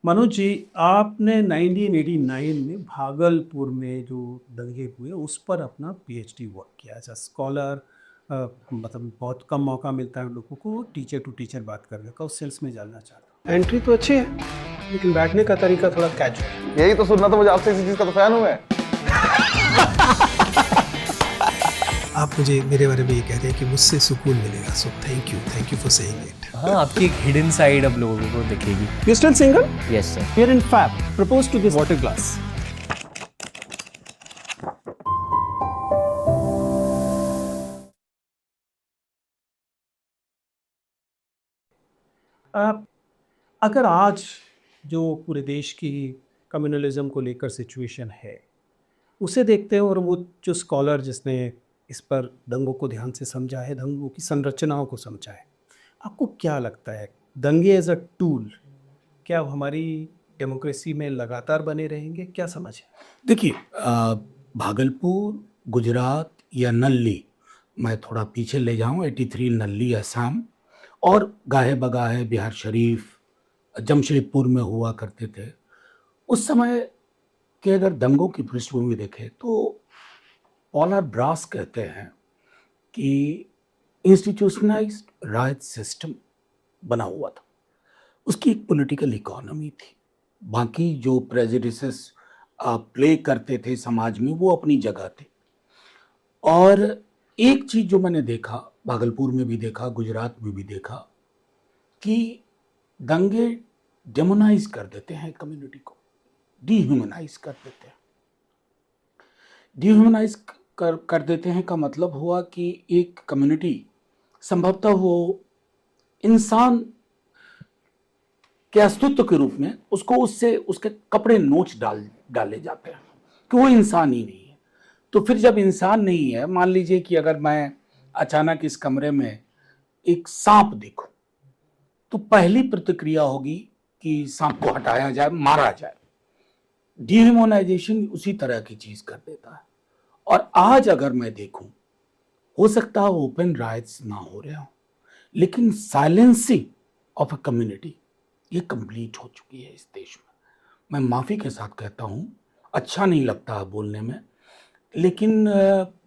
मनोज जी, आपने 1989 में भागलपुर में जो दंगे हुए उस पर अपना पीएचडी वर्क किया एज अ स्कॉलर। मतलब बहुत कम मौका मिलता है लोगों को टीचर टू टीचर बात करने का, उस सेल्स में जानना चाहता हूँ। एंट्री तो अच्छी है लेकिन बैठने का तरीका थोड़ा कैजुअल। यही तो सुनना था मुझे आपसे, इसी चीज का तो फैन हूं मैं। आप मुझे मेरे बारे में ये कह रहे हैं कि मुझसे सुकून मिलेगा, so thank you for saying it. हाँ, आपकी एक हिडन साइड अब लोगों को दिखेगी। You still single? Yes sir. We are in fab, propose to this water glass. अगर आज जो पूरे देश की कम्युनलिज्म को लेकर सिचुएशन है उसे देखते हैं, और वो जो स्कॉलर जिसने इस पर दंगों को ध्यान से समझा है, दंगों की संरचनाओं को समझा है, आपको क्या लगता है दंगे एज अ टूल क्या हमारी डेमोक्रेसी में लगातार बने रहेंगे? क्या समझ है? देखिए, भागलपुर, गुजरात या नल्ली, मैं थोड़ा पीछे ले जाऊं, 83 नल्ली असम, और गाहे बगाहे बिहार शरीफ, जमशेदपुर में हुआ करते थे। उस समय के अगर दंगों की पृष्ठभूमि देखें तो पॉलर ब्रास कहते हैं कि इंस्टीट्यूशनलाइज्ड राइट सिस्टम बना हुआ था, उसकी एक पॉलिटिकल इकोनॉमी थी, बाकी जो प्रेजुडिसेस प्ले करते थे समाज में वो अपनी जगह थे। और एक चीज जो मैंने देखा, भागलपुर में भी देखा, गुजरात में भी देखा, कि दंगे डेमोनाइज कर देते हैं कम्युनिटी को, डिह्यूमनाइज कर देते हैं। डिह्यूमनाइज कर देते हैं का मतलब हुआ कि एक कम्युनिटी संभवतः वो इंसान के अस्तित्व के रूप में उसको उससे उसके कपड़े नोच डाले जाते हैं कि वो इंसान ही नहीं है। तो फिर जब इंसान नहीं है, मान लीजिए कि अगर मैं अचानक इस कमरे में एक सांप देखूं, तो पहली प्रतिक्रिया होगी कि सांप को हटाया जाए, मारा जाए। डिह्यूमनाइजेशन उसी तरह की चीज कर देता है। और आज अगर मैं देखूं, हो सकता है ओपन राइट्स ना हो रहे हो, लेकिन साइलेंसिंग ऑफ अ कम्युनिटी ये कंप्लीट हो चुकी है इस देश में। मैं माफी के साथ कहता हूं, अच्छा नहीं लगता है बोलने में, लेकिन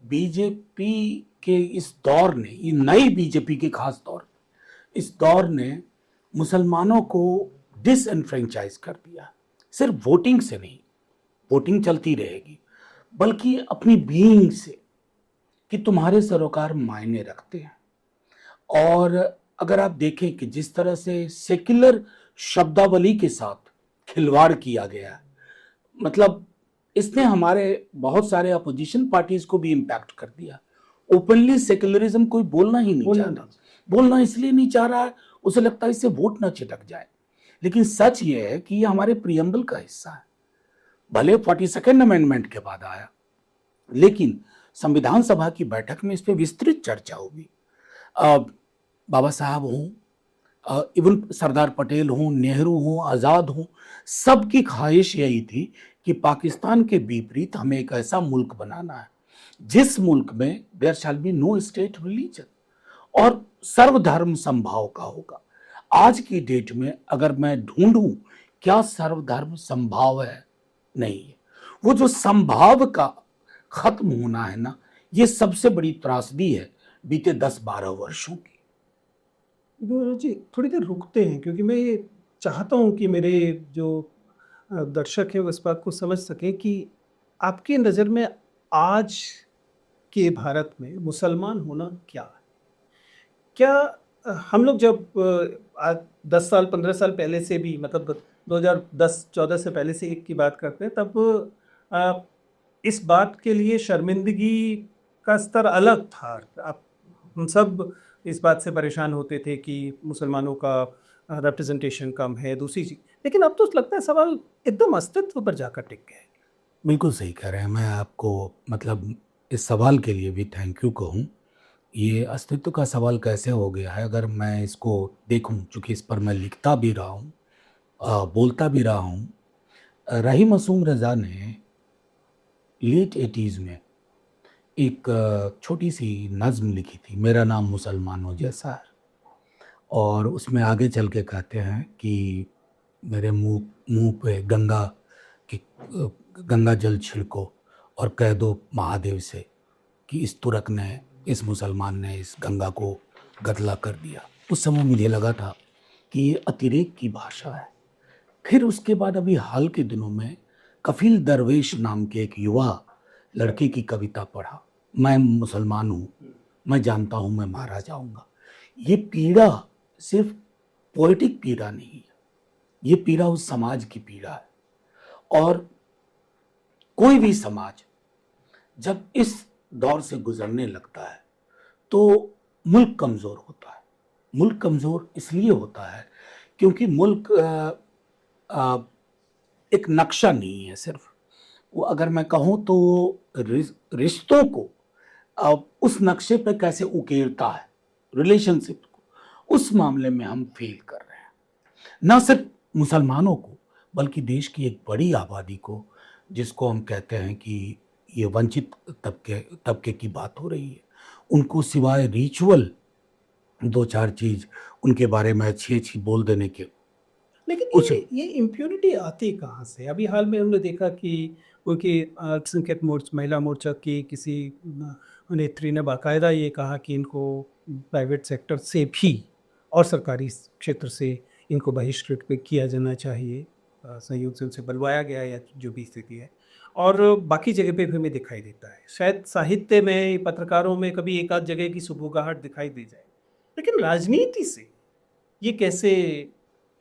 बीजेपी के इस दौर ने, ये नई बीजेपी के खास दौर, इस दौर ने मुसलमानों को डिसएनफ्रेंचाइज कर दिया। सिर्फ वोटिंग से नहीं, वोटिंग चलती रहेगी, बल्कि अपनी बीइंग से, कि तुम्हारे सरोकार मायने रखते हैं। और अगर आप देखें कि जिस तरह से सेक्युलर शब्दावली के साथ खिलवाड़ किया गया है, मतलब इसने हमारे बहुत सारे अपोजिशन पार्टीज को भी इम्पैक्ट कर दिया। ओपनली सेक्युलरिज्म कोई बोलना ही नहीं चाहता, बोलना इसलिए नहीं चाह रहा है, उसे लगता है इससे वोट ना चिटक जाए। लेकिन सच ये है कि ये हमारे प्रियम्बल का हिस्सा है। भले 42nd अमेंडमेंट के बाद आया, लेकिन संविधान सभा की बैठक में इस पर विस्तृत चर्चा होगी। बाबा साहब हों, इवन सरदार पटेल हों, नेहरू हों, आज़ाद हों, सबकी ख्वाहिश यही थी कि पाकिस्तान के विपरीत हमें एक ऐसा मुल्क बनाना है जिस मुल्क में there shall be no state religion और सर्वधर्म संभाव का होगा। आज की डेट में अगर मैं ढूंढूं क्या सर्वधर्म संभाव है, नहीं है। वो जो संभाव का खत्म होना है ना, ये सबसे बड़ी त्रासदी है बीते 10-12 वर्षों की। मनोज जी, थोड़ी देर रुकते हैं, क्योंकि मैं ये चाहता हूँ कि मेरे जो दर्शक हैं वो इस बात को समझ सकें कि आपकी नज़र में आज के भारत में मुसलमान होना क्या है? क्या हम लोग जब आज 10 साल 15 साल पहले से भी, मतलब 2010-14 से पहले से एक की बात करते हैं, तब अ, इस बात के लिए शर्मिंदगी का स्तर अलग था। आप हम सब इस बात से परेशान होते थे कि मुसलमानों का रिप्रेजेंटेशन कम है, दूसरी चीज। लेकिन अब तो लगता है सवाल एकदम अस्तित्व पर जाकर टिक गया है। बिल्कुल सही कह रहे हैं। मैं आपको मतलब इस सवाल के लिए भी थैंक यू कहूँ। ये अस्तित्व का सवाल कैसे हो गया है, अगर मैं इसको देखूं, चूँकि इस पर मैं लिखता भी रहा हूँ, बोलता भी रहा हूँ। रही मासूम रज़ा ने लेट 80s में एक छोटी सी नज़्म लिखी थी, मेरा नाम मुसलमानों जैसा है। और उसमें आगे चल के कहते हैं कि मेरे मुंह मुंह पे गंगा जल छिड़को और कह दो महादेव से कि इस तुरक ने, इस मुसलमान ने इस गंगा को गदला कर दिया। उस समय मुझे लगा था कि ये अतिरेक की भाषा है। फिर उसके बाद अभी हाल के दिनों में कफील दरवेश नाम के एक युवा लड़के की कविता पढ़ा, मैं मुसलमान हूँ, मैं जानता हूँ मैं मारा जाऊंगा। ये पीड़ा सिर्फ पोएटिक पीड़ा नहीं है, ये पीड़ा उस समाज की पीड़ा है। और कोई भी समाज जब इस दौर से गुजरने लगता है तो मुल्क कमज़ोर होता है। मुल्क कमज़ोर इसलिए होता है क्योंकि मुल्क एक नक्शा नहीं है सिर्फ, वो अगर मैं कहूँ तो रिश्तों को उस नक्शे पे कैसे उकेरता है, रिलेशनशिप को, उस मामले में हम फेल कर रहे हैं। ना सिर्फ मुसलमानों को बल्कि देश की एक बड़ी आबादी को, जिसको हम कहते हैं कि ये वंचित तबके की बात हो रही है, उनको सिवाय रिचुअल दो चार चीज उनके बारे में अच्छी अच्छी बोल देने के। लेकिन कुछ ये इम्प्यूनिटी आती कहाँ से? अभी हाल में हमने देखा कि उनकी अल्पसंख्यक महिला मोर्चा की किसी नेत्री ने बाकायदा ये कहा कि इनको प्राइवेट सेक्टर से भी और सरकारी क्षेत्र से इनको बहिष्कृत किया जाना चाहिए, संयोग से उनसे बुलवाया गया या जो भी स्थिति है। और बाकी जगह पे भी हमें दिखाई देता है, शायद साहित्य में, पत्रकारों में कभी एक आध जगह की सुबुगाहट दिखाई दे जाए, लेकिन राजनीति से ये कैसे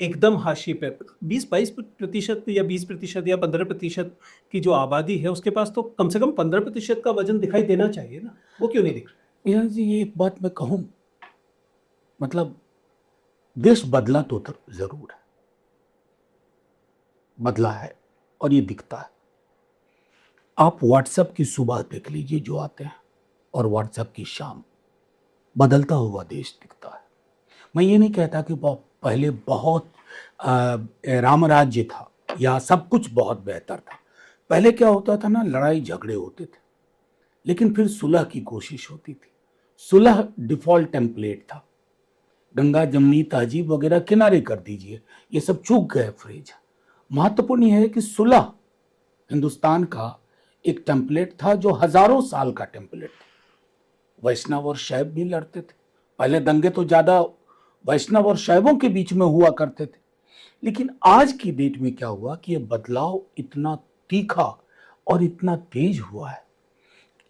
एकदम हाशिए पे? 20-22% या 20% या 15% की जो आबादी है उसके पास तो कम से कम 15% का वजन दिखाई देना चाहिए ना, वो क्यों नहीं दिख रहा है? यार जी, ये एक बात मैं कहूँ, मतलब देश बदला तो जरूर है, बदला है और ये दिखता है। आप व्हाट्सएप की सुबह देख लीजिए जो आते हैं, और व्हाट्सएप की शाम, बदलता हुआ देश दिखता है। मैं ये नहीं कहता कि पहले बहुत राम राज्य था या सब कुछ बहुत बेहतर था। पहले क्या होता था ना, लड़ाई झगड़े होते थे, लेकिन फिर सुलह की कोशिश होती थी। सुलह डिफॉल्ट टेम्पलेट था। गंगा जमनी तहजीब वगैरह किनारे कर दीजिए, ये सब चूक गए फ्रेज। महत्वपूर्ण यह है कि सुलह हिंदुस्तान का एक टेम्पलेट था जो हजारों साल का टेम्पलेट था। वैष्णव और शैव भी लड़ते थे। पहले दंगे तो ज्यादा वैष्णव और शैवों के बीच में हुआ करते थे, लेकिन आज की डेट में क्या हुआ कि ये बदलाव इतना तीखा और इतना तेज हुआ है,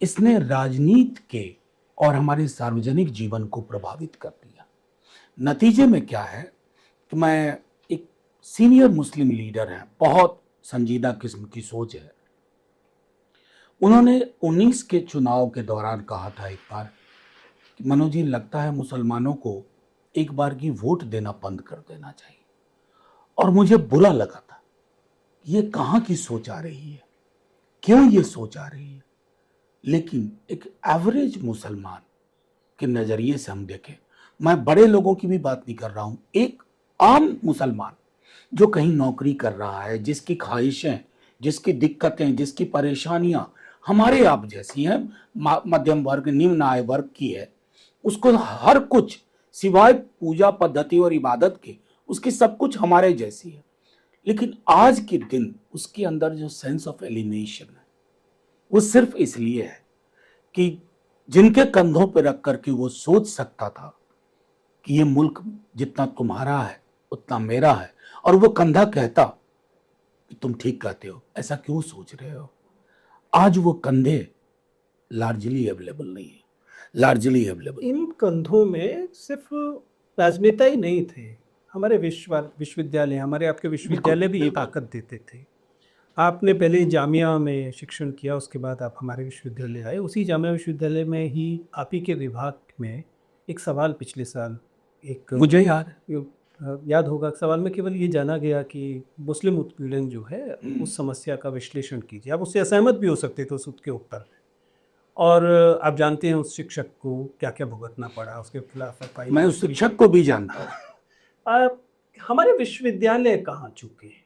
इसने राजनीति के और हमारे सार्वजनिक जीवन को प्रभावित कर दिया। नतीजे में क्या है कि मैं, एक सीनियर मुस्लिम लीडर हैं, बहुत संजीदा किस्म की सोच है, उन्होंने 19 के चुनाव के दौरान कहा था एक बार कि मनोज जी, लगता है मुसलमानों को एक बार की वोट देना बंद कर देना चाहिए। और मुझे बुरा लगा था, ये कहाँ की सोच आ रही है, क्यों ये सोच आ रही है। लेकिन एक एवरेज मुसलमान के नजरिए से हम देखें, मैं बड़े लोगों की भी बात नहीं कर रहा हूं, एक आम मुसलमान जो कहीं नौकरी कर रहा है, जिसकी ख्वाहिशें, जिसकी दिक्कतें, जिसकी परेशानियां हमारे आप जैसी हैं, मध्यम वर्ग, निम्न आय वर्ग की है, उसको हर कुछ सिवाय पूजा पद्धति और इबादत के, उसकी सब कुछ हमारे जैसी है। लेकिन आज के दिन उसके अंदर जो सेंस ऑफ एलिनेशन है, वो सिर्फ इसलिए है कि जिनके कंधों पर रख करके वो सोच सकता था कि ये मुल्क जितना तुम्हारा है उतना मेरा है, और वो कंधा कहता कि तुम ठीक कहते हो, ऐसा क्यों सोच रहे हो। आज वो कंधे लार्जली अवेलेबल नहीं है, लार्जली अवेलेबल। इन कंधों में सिर्फ राजनेता ही नहीं थे, हमारे विश्वविद्यालय, हमारे आपके विश्वविद्यालय भी ये ताकत देते थे। आपने पहले जामिया में शिक्षण किया, उसके बाद आप हमारे विश्वविद्यालय आए। उसी जामिया विश्वविद्यालय में ही आप ही के विभाग में एक सवाल पिछले साल, एक मुझे याद होगा, सवाल में केवल ये जाना गया कि मुस्लिम उत्पीड़न जो है उस समस्या का विश्लेषण कीजिए। आप उससे असहमत भी हो सकते थे उसके ऊपर, और आप जानते हैं उस शिक्षक को क्या क्या भुगतना पड़ा, उसके खिलाफ मैं उस शिक्षक को भी जानता। हमारे विश्वविद्यालय कहाँ चुके हैं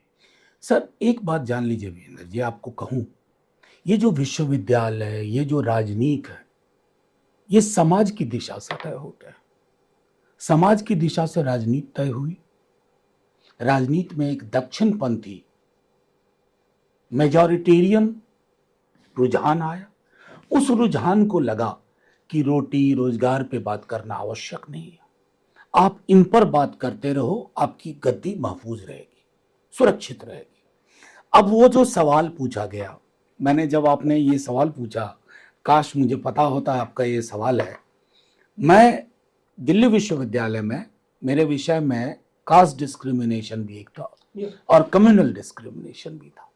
सर? एक बात जान लीजिए वीरेंद्र जी, आपको कहूँ, ये जो विश्वविद्यालय, ये जो राजनीति है, ये समाज की दिशा से तय होता है। समाज की दिशा से राजनीति तय हुई, राजनीति में एक दक्षिणपंथी मेजॉरिटेरियन रुझान आया। उस रुझान को लगा कि रोटी रोजगार पे बात करना आवश्यक नहीं है, आप इन पर बात करते रहो, आपकी गद्दी महफूज रहेगी, सुरक्षित रहेगी। अब वो जो सवाल पूछा गया, मैंने जब आपने ये सवाल पूछा, काश मुझे पता होता आपका ये सवाल है। मैं दिल्ली विश्वविद्यालय में मेरे विषय में कास्ट डिस्क्रिमिनेशन भी एक था और कम्युनल डिस्क्रिमिनेशन भी था,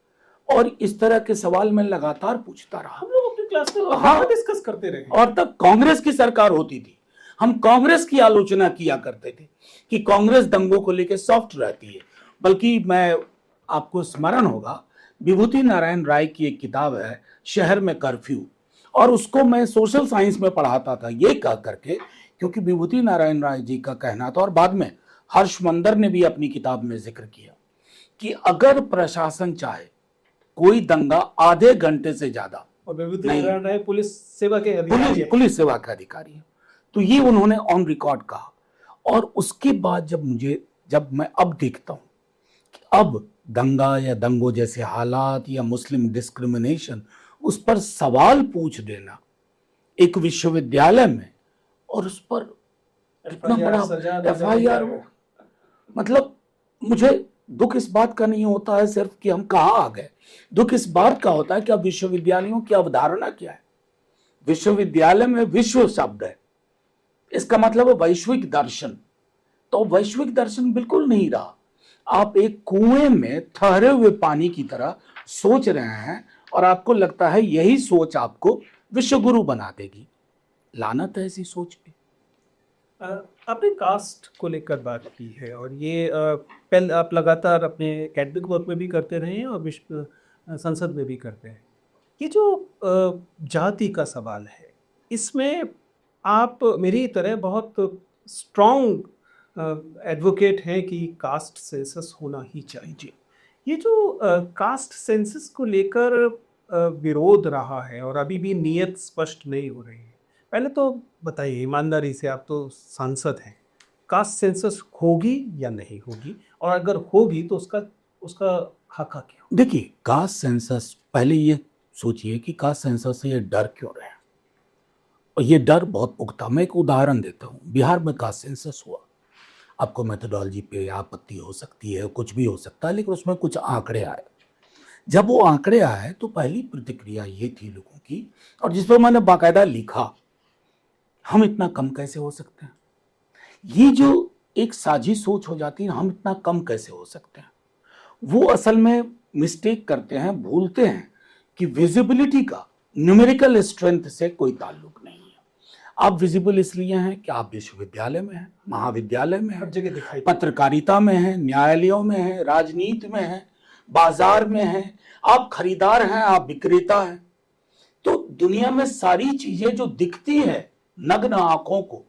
और इस तरह के सवाल मैं लगातार पूछता रहा। हम लोग अपनी क्लास में हाँ। डिस्कस करते रहे। और तब कांग्रेस की सरकार होती थी, हम कांग्रेस की आलोचना किया करते थे कि कांग्रेस दंगों को लेकर सॉफ्ट रहती है। बल्कि मैं आपको स्मरण होगा, विभूति नारायण राय की एक किताब है शहर में कर्फ्यू, और उसको मैं सोशल साइंस में पढ़ाता था ये कह करके, क्योंकि विभूति नारायण राय जी का कहना था, और बाद में हर्षमंदर ने भी अपनी किताब में जिक्र किया कि अगर प्रशासन चाहे कोई दंगा आधे घंटे से ज्यादा, और विभूति नहीं। नारायण राय पुलिस सेवा के अधिकारी हैं। पुलिस सेवा के अधिकारी है, तो ये उन्होंने ऑन रिकॉर्ड कहा। और उसके बाद जब मैं अब देखता हूं कि अब दंगा या दंगों जैसे हालात या मुस्लिम डिस्क्रिमिनेशन, उस पर सवाल पूछ देना एक विश्वविद्यालय में, और उस पर इतना बड़ा FIR हो, मतलब मुझे दुख इस बात का नहीं होता है सिर्फ कि हम कहाँ आ गए, दुख इस बात का होता है कि अब विश्वविद्यालयों की अवधारणा क्या है। विश्वविद्यालय में विश्व शब्द है, इसका मतलब है वैश्विक दर्शन, तो वैश्विक दर्शन बिल्कुल नहीं रहा। आप एक कुएं में ठहरे हुए पानी की तरह सोच रहे हैं, और आपको लगता है यही सोच आपको विश्वगुरु बना देगी। लानत है ऐसी सोच पे। आपने कास्ट को लेकर बात की है, और ये पहले आप लगातार अपने एकेडमिक वर्क में भी करते रहे हैं और विश्व संसद में भी करते हैं। ये जो जाति का सवाल है, इसमें आप मेरी तरह बहुत स्ट्रॉन्ग एडवोकेट हैं कि कास्ट सेंसस होना ही चाहिए। ये जो कास्ट सेंसस को लेकर विरोध रहा है और अभी भी नीयत स्पष्ट नहीं हो रही है, पहले तो बताइए ईमानदारी से, आप तो सांसद हैं, कास्ट सेंसस होगी या नहीं होगी, और अगर होगी तो उसका खाका क्या हो? देखिए, कास्ट सेंसस, पहले ये सोचिए कि कास्ट सेंसस से ये डर क्यों रहे हैं, और ये डर बहुत पुख्ता। मैं एक उदाहरण देता हूँ। बिहार में कास्ट सेंसस हुआ, आपको मेथोडोलॉजी पे आपत्ति हो सकती है, कुछ भी हो सकता है, लेकिन उसमें कुछ आंकड़े आए। जब वो आंकड़े आए तो पहली प्रतिक्रिया ये थी लोगों की, और जिस पर मैंने बाकायदा लिखा, हम इतना कम कैसे हो सकते हैं। ये जो एक साझी सोच हो जाती है, हम इतना कम कैसे हो सकते हैं, वो असल में मिस्टेक करते हैं, भूलते हैं कि विजिबिलिटी का न्यूमेरिकल स्ट्रेंथ से कोई ताल्लुक नहीं है। आप विजिबल इसलिए हैं कि आप विश्वविद्यालय में हैं, महाविद्यालय में हर हैं, जगह दिखाई पत्रकारिता में हैं, न्यायालयों में हैं, राजनीति में हैं, बाजार में हैं, आप खरीदार हैं, आप विक्रेता हैं। तो दुनिया में सारी चीजें जो दिखती है नग्न आंखों को,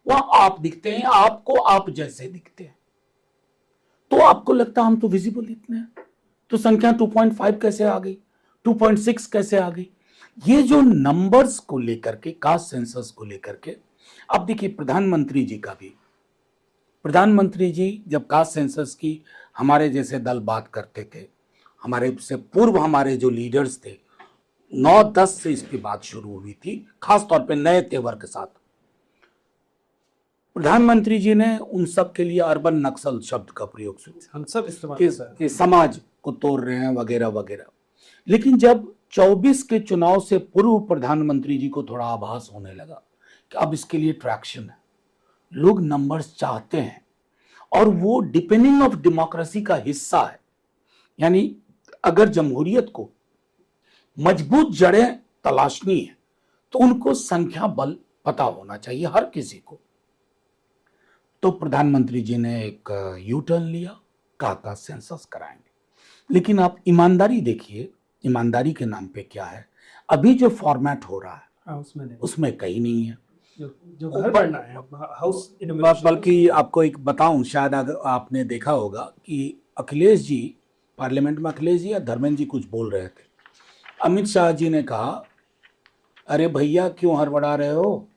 वह आप दिखते हैं, आपको आप जैसे दिखते हैं। तो आपको लगता है हम तो विजिबल इतने हैं, तो संख्या 2.5 कैसे आ गई, 2.6 कैसे आ गई। ये जो नंबर्स को लेकर के, कास्ट सेंसस को लेकर के, अब देखिए प्रधानमंत्री जी का भी, प्रधानमंत्री जी जब कास्ट सेंसस की हमारे जैसे दल बात करते थे, हमारे से पूर्व हमारे जो लीडर्स थे, 9-10 से इसकी बात शुरू हुई थी, खासतौर पे नए तेवर के साथ। प्रधानमंत्री जी ने उन सब के लिए अर्बन नक्सल शब्द का प्रयोग शुरू, हम सब इस्तेमाल करते हैं। कि समाज को तोड़ रहे हैं वगैरह वगैरह। लेकिन जब 24 के चुनाव से पूर्व प्रधानमंत्री जी को थोड़ा आभास होने लगा कि अब इसके लिए ट्रैक्शन है, लोग नंबर्स चाहते हैं, और वो डिपेंडिंग ऑफ डेमोक्रेसी का हिस्सा है। यानी अगर जमहूरियत को मजबूत जड़ें तलाशनी है तो उनको संख्या बल पता होना चाहिए हर किसी को। तो प्रधानमंत्री जी ने एक यू टर्न लिया, कहा सेंसस कराएंगे। लेकिन आप ईमानदारी देखिए, ईमानदारी के नाम पे क्या है, अभी जो फॉर्मेट हो रहा है उसमें नहीं, उसमें कहीं नहीं है। जो घर बनना है, हाउस इनोवेशन। बल्कि आपको एक बताऊं, शायद अगर आपने देखा होगा कि अखिलेश जी पार्लियामेंट में, अखिलेश जी या धर्मेंद्र जी कुछ बोल रहे थे, अमित शाह जी ने कहा, अरे भैया क्यों हड़बड़ा रहे हो,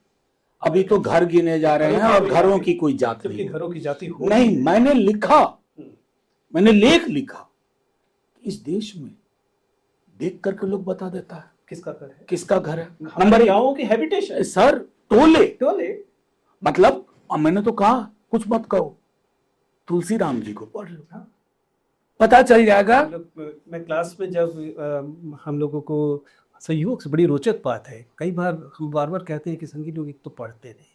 अभी तो घर गिने जा रहे हैं और घरों की कोई जात जबकि नहीं। घरों की जाति हो नहीं, मैंने लिखा मैंने लेख लिखा, इस देश में देख करके लोग बता देता है किसका घर है? किसका घर है। हमारे नंबर एक, गाँवों की हैबिटेशन सर टोले, टोले। मतलब अब मैंने तो कहा कुछ मत कहो, तुलसी राम जी को पढ़ लो, हाँ। पता चल जाएगा। मैं क्लास में जब हम लोगों को सहयोग से बड़ी रोचक बात है, कई बार हम बार बार कहते हैं कि संगीत लोग एक तो पढ़ते नहीं,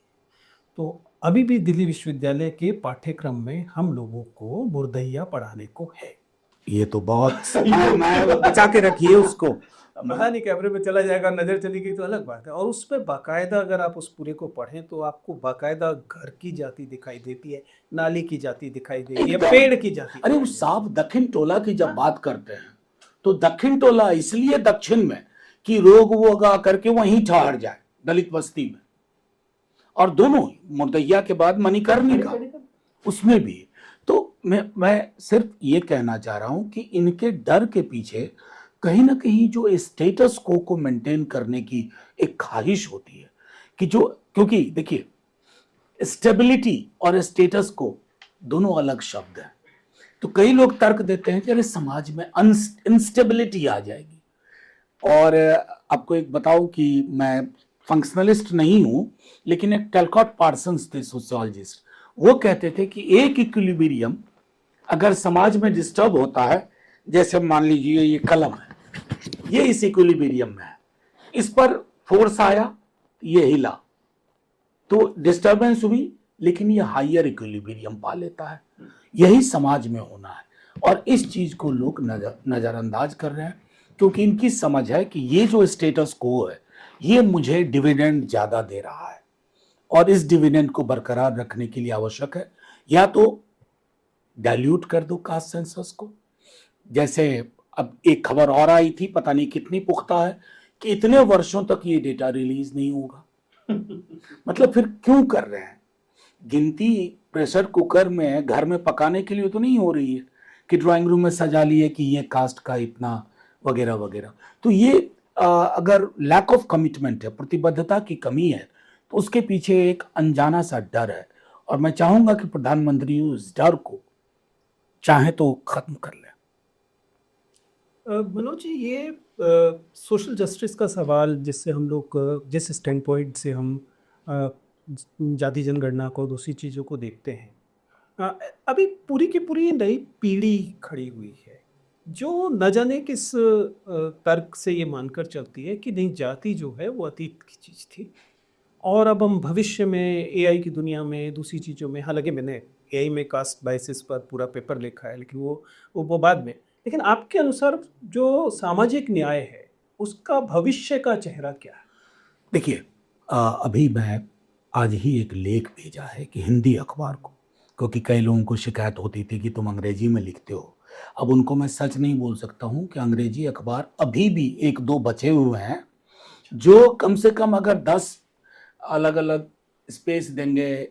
तो अभी भी दिल्ली विश्वविद्यालय के पाठ्यक्रम में हम लोगों को मुर्दैया पढ़ाने को है। ये तो बहुत सही है, मैं बचा के रखिए उसको। पता नहीं कैमरे में चला जाएगा, नजर चली गई तो अलग बात है। और उस पर बाकायदा अगर आप उस पूरे को पढ़ें तो आपको बाकायदा घर की जाति दिखाई देती है, नाली की जाति दिखाई देती है, पेड़ की जाति। अरे उस साहब दक्षिण टोला की जब बात करते हैं तो दक्षिण टोला इसलिए दक्षिण में कि रोग वोग आ करके वहीं ठहर जाए दलित बस्ती में, और दोनों ही, मुर्दैया के बाद मणिकर्णिका उसमें भी। तो मैं सिर्फ ये कहना चाह रहा हूं कि इनके डर के पीछे कहीं ना कहीं जो स्टेटस को मेंटेन करने की एक ख्वाहिश होती है कि जो, क्योंकि देखिए स्टेबिलिटी और स्टेटस को दोनों अलग शब्द हैं। तो कई लोग तर्क देते हैं कि अरे समाज में इंस्टेबिलिटी आ जाएगी। और आपको एक बताऊं कि मैं फंक्शनलिस्ट नहीं हूं, लेकिन एक टैलकॉट पार्सन्स थे सोशियोलॉजिस्ट, वो कहते थे कि एक इक्विलिब्रियम अगर समाज में डिस्टर्ब होता है, जैसे मान लीजिए ये कलम है, ये इस इक्विलिब्रियम में है, इस पर फोर्स आया, ये हिला, तो डिस्टर्बेंस हुई, लेकिन ये हायर इक्विलिब्रियम पा लेता है। यही समाज में होना है, और इस चीज को लोग नजरअंदाज कर रहे हैं, क्योंकि इनकी समझ है कि ये जो स्टेटस को है ये मुझे डिविडेंड ज्यादा दे रहा है, और इस डिविडेंड को बरकरार रखने के लिए आवश्यक है या तो डाइल्यूट कर दो कास्ट सेंसस को। जैसे अब एक खबर और आई थी, पता नहीं कितनी पुख्ता है, कि इतने वर्षों तक ये डेटा रिलीज नहीं होगा। मतलब फिर क्यों कर रहे हैं? गिनती प्रेशर कुकर में घर में पकाने के लिए तो नहीं हो रही है कि ड्राइंग रूम में सजा लिए कि ये कास्ट का इतना वगैरह वगैरह। तो ये अगर लैक ऑफ कमिटमेंट है, प्रतिबद्धता की कमी है, तो उसके पीछे एक अनजाना सा डर है, और मैं चाहूंगा कि प्रधानमंत्री उस डर को चाहे तो खत्म कर ले। मनोज जी, ये सोशल जस्टिस का सवाल, जिससे हम लोग जिस स्टैंड पॉइंट से हम जाति जनगणना को, दूसरी चीज़ों को देखते हैं, अभी पूरी की पूरी नई पीढ़ी खड़ी हुई है जो न जाने किस तर्क से ये मानकर चलती है कि नहीं, जाति जो है वो अतीत की चीज़ थी, और अब हम भविष्य में एआई की दुनिया में, दूसरी चीज़ों में, हालांकि मैंने एआई में कास्ट बाइसिस पर पूरा पेपर लिखा है, लेकिन वो बाद में। लेकिन आपके अनुसार जो सामाजिक न्याय है उसका भविष्य का चेहरा क्या है? देखिए, अभी मैं आज ही एक लेख भेजा है कि हिंदी अखबार को, क्योंकि कई लोगों को शिकायत होती थी कि तुम अंग्रेजी में लिखते हो। अब उनको मैं सच नहीं बोल सकता हूं कि अंग्रेजी अखबार अभी भी एक दो बचे हुए हैं जो कम से कम अगर 10 अलग अलग स्पेस देंगे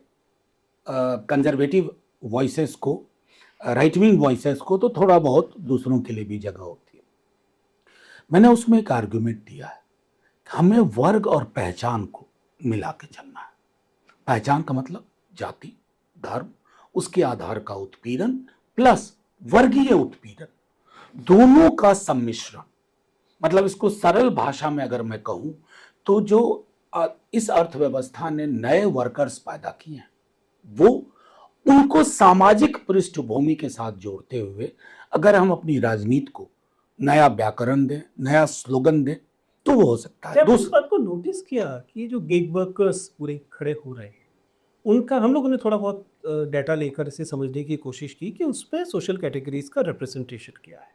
कंजर्वेटिव वॉइसेस को, राइट विंग वॉइसेस को, तो थोड़ा बहुत दूसरों के लिए भी जगह होती है। मैंने उसमें एक आर्गुमेंट दिया है, हमें वर्ग और पहचान को मिला के चलना है। पहचान का मतलब जाति, धर्म, उसके आधार का उत्पीड़न प्लस वर्गीय उत्पीड़न, दोनों का सम्मिश्रण। मतलब इसको सरल भाषा में अगर मैं कहूं तो जो इस अर्थव्यवस्था ने नए वर्कर्स पैदा किए हैं, वो उनको सामाजिक पृष्ठभूमि के साथ जोड़ते हुए अगर हम अपनी राजनीति को नया व्याकरण दें, नया स्लोगन दें, तो वो हो सकता है। उस बात को नोटिस किया कि ये जो गिग वर्कर्स पूरे खड़े हो रहे हैं, उनका हम लोगों ने थोड़ा बहुत डाटा लेकर इसे समझने की कोशिश की कि उस पर सोशल कैटेगरीज का रिप्रेजेंटेशन क्या है।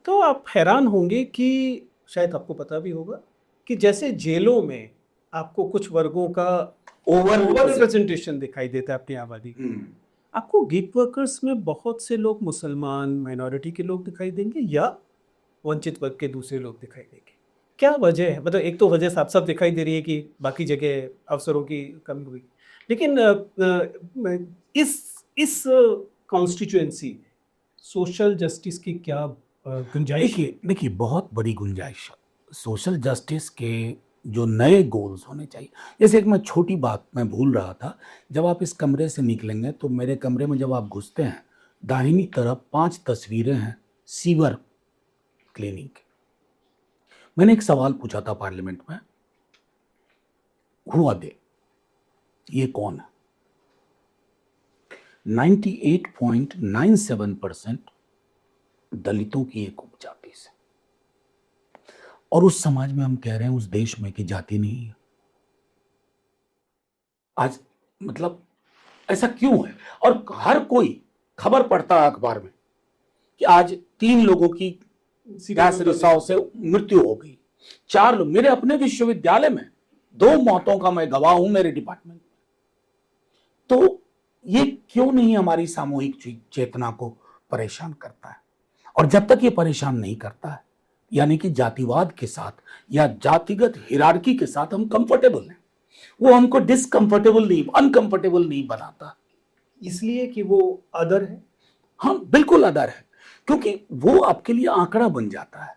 तो आप हैरान होंगे कि शायद आपको पता भी होगा कि जैसे जेलों में आपको कुछ वर्गों का ओवर रिप्रेजेंटेशन दिखाई देता है अपनी आबादी, आपको गिग वर्कर्स में बहुत से लोग मुसलमान, माइनॉरिटी के लोग दिखाई देंगे या वंचित वर्ग के दूसरे लोग दिखाई देंगे। क्या वजह है? मतलब एक तो वजह साफ साफ दिखाई दे रही है कि बाकी जगह अवसरों की कमी हुई, लेकिन इस कॉन्स्टिट्यूएंसी में सोशल जस्टिस की क्या गुंजाइश? देखिए बहुत बड़ी गुंजाइश सोशल जस्टिस के जो नए गोल्स होने चाहिए। जैसे एक मैं छोटी बात मैं भूल रहा था, जब आप इस कमरे से निकलेंगे तो मेरे कमरे में जब आप घुसते हैं दाहिनी तरफ 5 तस्वीरें हैं सीवर क्लीनिंग की। मैंने एक सवाल पूछा था पार्लियामेंट में, हुआ दे, ये कौन है? 98.97% दलितों की एक उपजाति से। और उस समाज में हम कह रहे हैं, उस देश में, कि जाति नहीं है। आज मतलब ऐसा क्यों है? और हर कोई खबर पढ़ता है अखबार में कि आज 3 लोगों की गैस रिसाव से मृत्यु हो गई, 4 लोग। मेरे अपने विश्वविद्यालय में 2 मौतों का मैं गवाह हूं, मेरे डिपार्टमेंट में। तो ये क्यों नहीं हमारी सामूहिक चेतना को परेशान करता है? और जब तक ये परेशान नहीं करता है, यानी कि जातिवाद के साथ या जातिगत हिरार्की के साथ हम कंफर्टेबल हैं, वो हमको डिसकंफर्टेबल नहीं, अनकंफर्टेबल नहीं बनाता। इसलिए कि वो अदर है। हाँ, बिल्कुल अदर है, क्योंकि वो आपके लिए आंकड़ा बन जाता है।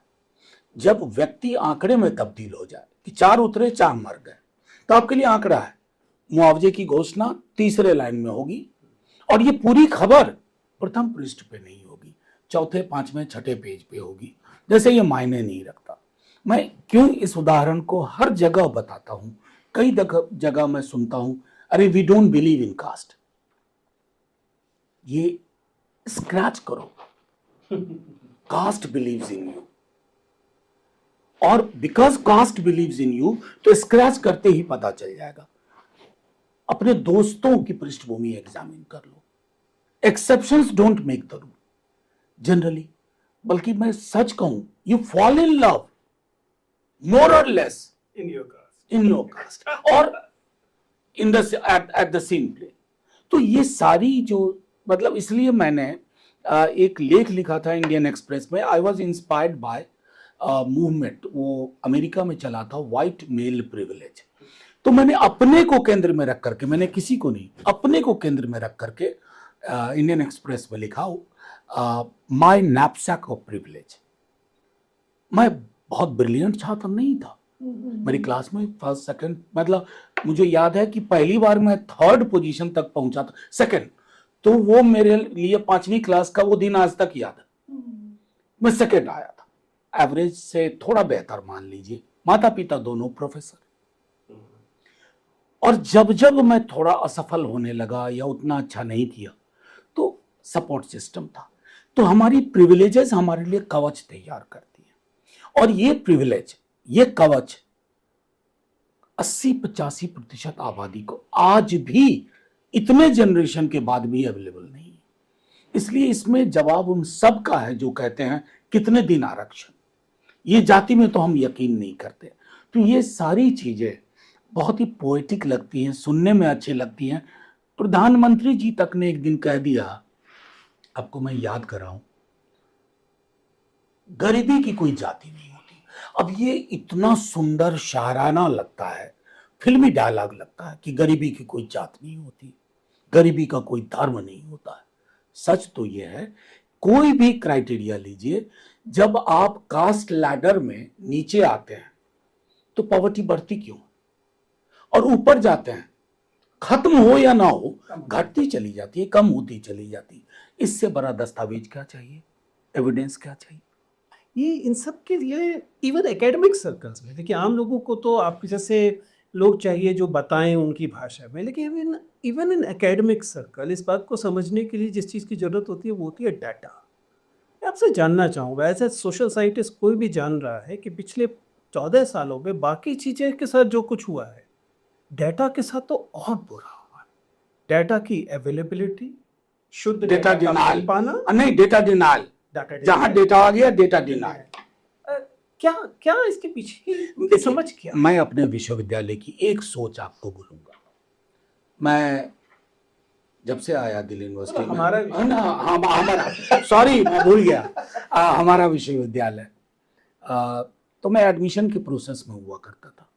जब व्यक्ति आंकड़े में तब्दील हो जाए कि 4 उतरे 4 मर गए, तो आपके लिए आंकड़ा है। मुआवजे की घोषणा तीसरे लाइन में होगी और ये पूरी खबर प्रथम पृष्ठ पे नहीं होगी, चौथे, 5वें, 6ठे पेज पे होगी, जैसे ये मायने नहीं रखता। मैं क्यों इस उदाहरण को हर जगह बताता हूं? कई जगह मैं सुनता हूं, अरे we don't believe in caste. ये स्क्रैच करो, कास्ट बिलीव्स इन यू, और because caste believes in you, तो स्क्रैच करते ही पता चल जाएगा। अपने दोस्तों की पृष्ठभूमि एग्जामिन कर लो। Exceptions don't make the rule generally, बल्कि मैं सच कहूं, you fall in love more or less in your caste, in your caste or in the at the same plane. तो ये सारी जो मतलब, इसलिए मैंने एक लेख लिखा था इंडियन एक्सप्रेस में, I was inspired by movement, वो अमेरिका में चला था, व्हाइट मेल प्रिविलेज। तो मैंने अपने को केंद्र में रख करके, मैंने किसी को नहीं, अपने को केंद्र में रख करके इंडियन एक्सप्रेस में लिखा माय नैपसैक ऑफ प्रिविलेज। मैं बहुत ब्रिलियंट छात्र नहीं था, मेरी क्लास में फर्स्ट सेकंड, मतलब मुझे याद है कि पहली बार मैं 3rd पोजीशन तक पहुंचा था, सेकंड, तो वो मेरे लिए 5वीं क्लास का वो दिन आज तक याद है। मैं सेकंड आया था, एवरेज से थोड़ा बेहतर मान लीजिए, माता पिता दोनों प्रोफेसर। और जब जब मैं थोड़ा असफल होने लगा या उतना अच्छा नहीं किया, तो सपोर्ट सिस्टम था। तो हमारी प्रिविलेजेस हमारे लिए कवच तैयार करती हैं, और ये प्रिविलेज, ये कवच 80-85% आबादी को आज भी, इतने जनरेशन के बाद भी अवेलेबल नहीं है। इसलिए इसमें जवाब उन सब का है जो कहते हैं कितने दिन आरक्षण, ये जाति में तो हम यकीन नहीं करते। तो ये सारी चीजें बहुत ही पोएटिक लगती हैं, सुनने में अच्छी लगती हैं। प्रधानमंत्री जी तक ने एक दिन कह दिया, आपको मैं याद कराऊं, गरीबी की कोई जाति नहीं होती। अब ये इतना सुंदर शायराना लगता है, फिल्मी डायलॉग लगता है कि गरीबी की कोई जात नहीं होती, गरीबी का कोई धर्म नहीं होता है। सच तो ये है, कोई भी क्राइटेरिया लीजिए, जब आप कास्ट लैडर में नीचे आते हैं तो पॉवर्टी बढ़ती क्यों, और ऊपर जाते हैं, खत्म हो या ना हो, घटती चली जाती है, कम होती चली जाती है। इससे बड़ा दस्तावेज क्या चाहिए, एविडेंस क्या चाहिए? ये इन सब के लिए इवन एकेडमिक सर्कल्स में, देखिए आम लोगों को तो आप जैसे लोग चाहिए जो बताएं उनकी भाषा में, लेकिन इवन इन एकेडमिक सर्कल इस बात को समझने के लिए जिस चीज़ की ज़रूरत होती है वो होती है डाटा। मैं आपसे जानना चाहूँगा, एज ए सोशल साइंटिस्ट कोई भी जान रहा है कि पिछले 14 सालों में बाकी चीज़ें के साथ जो कुछ हुआ है, डाटा के साथ तो और बुरा हुआ है। डाटा की अवेलेबिलिटी, शुद्ध डेटा का डिनाइल मिल पाना, नहीं, डेटा डिनाइल, डाटा जहां डेटा आ गया डेटा डिनाइल। क्या क्या इसके पीछे की समझ क्या? मैं अपने विश्वविद्यालय की एक सोच आपको बोलूंगा। मैं जब से आया दिल्ली यूनिवर्सिटी में, हमारा हमारा सॉरी मैं भूल गया, हमारा विश्वविद्यालय, तो मैं एडमिशन के प्रोसेस में हुआ करता था।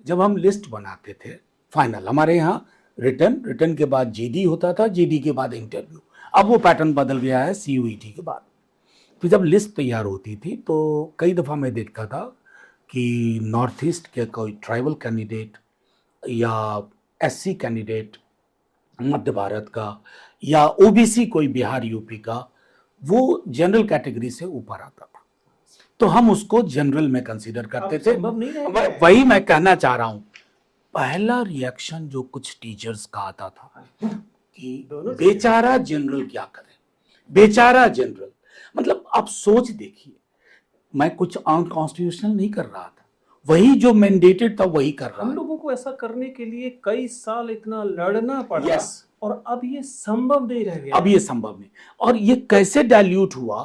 जब हम लिस्ट बनाते थे फाइनल, हमारे यहाँ रिटर्न के बाद जीडी होता था, जीडी के बाद इंटरव्यू। अब वो पैटर्न बदल गया है सीयूईटी के बाद। तो जब लिस्ट तैयार होती थी तो कई दफ़ा मैं देखता था कि नॉर्थ ईस्ट के कोई ट्राइबल कैंडिडेट या एससी कैंडिडेट मध्य भारत का या ओबीसी कोई बिहार यूपी का, वो जनरल कैटेगरी से ऊपर आता था, तो हम उसको जनरल में कंसीडर करते अब थे। संभव नहीं रह गया है। वही मैं कहना चाह रहा हूं, पहला रिएक्शन जो कुछ टीचर्स का आता था कि दोनों बेचारा जनरल क्या करे, बेचारा जनरल। मतलब आप सोच देखिए, मैं कुछ अनकॉन्स्टिट्यूशनल नहीं कर रहा था, वही जो मैंडेटेड था वही कर रहा हम है। लोगों को ऐसा करने के लिए कई साल इतना लड़ना पड़ा। Yes. और अब ये संभव नहीं रह गया। अब ये संभव नहीं। और ये कैसे डाइल्यूट हुआ,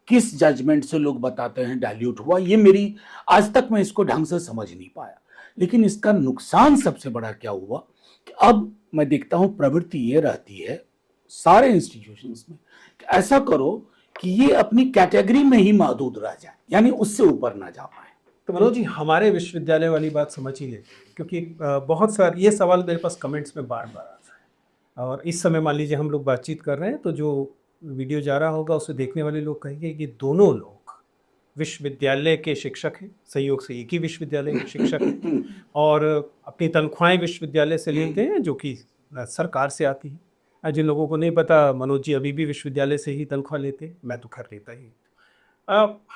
किस जजमेंट से लोग बताते हैं डाइल्यूट हुआ, ये मेरी आज तक मैं इसको ढंग से समझ नहीं पाया। लेकिन इसका नुकसान सबसे बड़ा क्या हुआ कि अब मैं देखता हूं प्रवृत्ति ये रहती है सारे इंस्टीट्यूशंस में कि ऐसा करो कि ये अपनी कैटेगरी में ही महदूद रह जाए, यानी उससे ऊपर ना जा पाए। तो मनोज जी, हमारे विश्वविद्यालय वाली बात समझ ही लेते हैं, क्योंकि बहुत सारे ये सवाल मेरे पास कमेंट्स में बार बार आता है। और इस समय मान लीजिए हम लोग बातचीत कर रहे हैं, तो जो वीडियो जा रहा होगा उसे देखने वाले लोग कहेंगे कि दोनों लोग विश्वविद्यालय के शिक्षक हैं, संयोग से एक ही विश्वविद्यालय के शिक्षक हैं, और अपनी तनख्वाहें विश्वविद्यालय से लेते हैं जो कि सरकार से आती है। जिन लोगों को नहीं पता, मनोज जी अभी भी विश्वविद्यालय से ही तनख्वाह लेते हैं, मैं तो खैर लेता ही।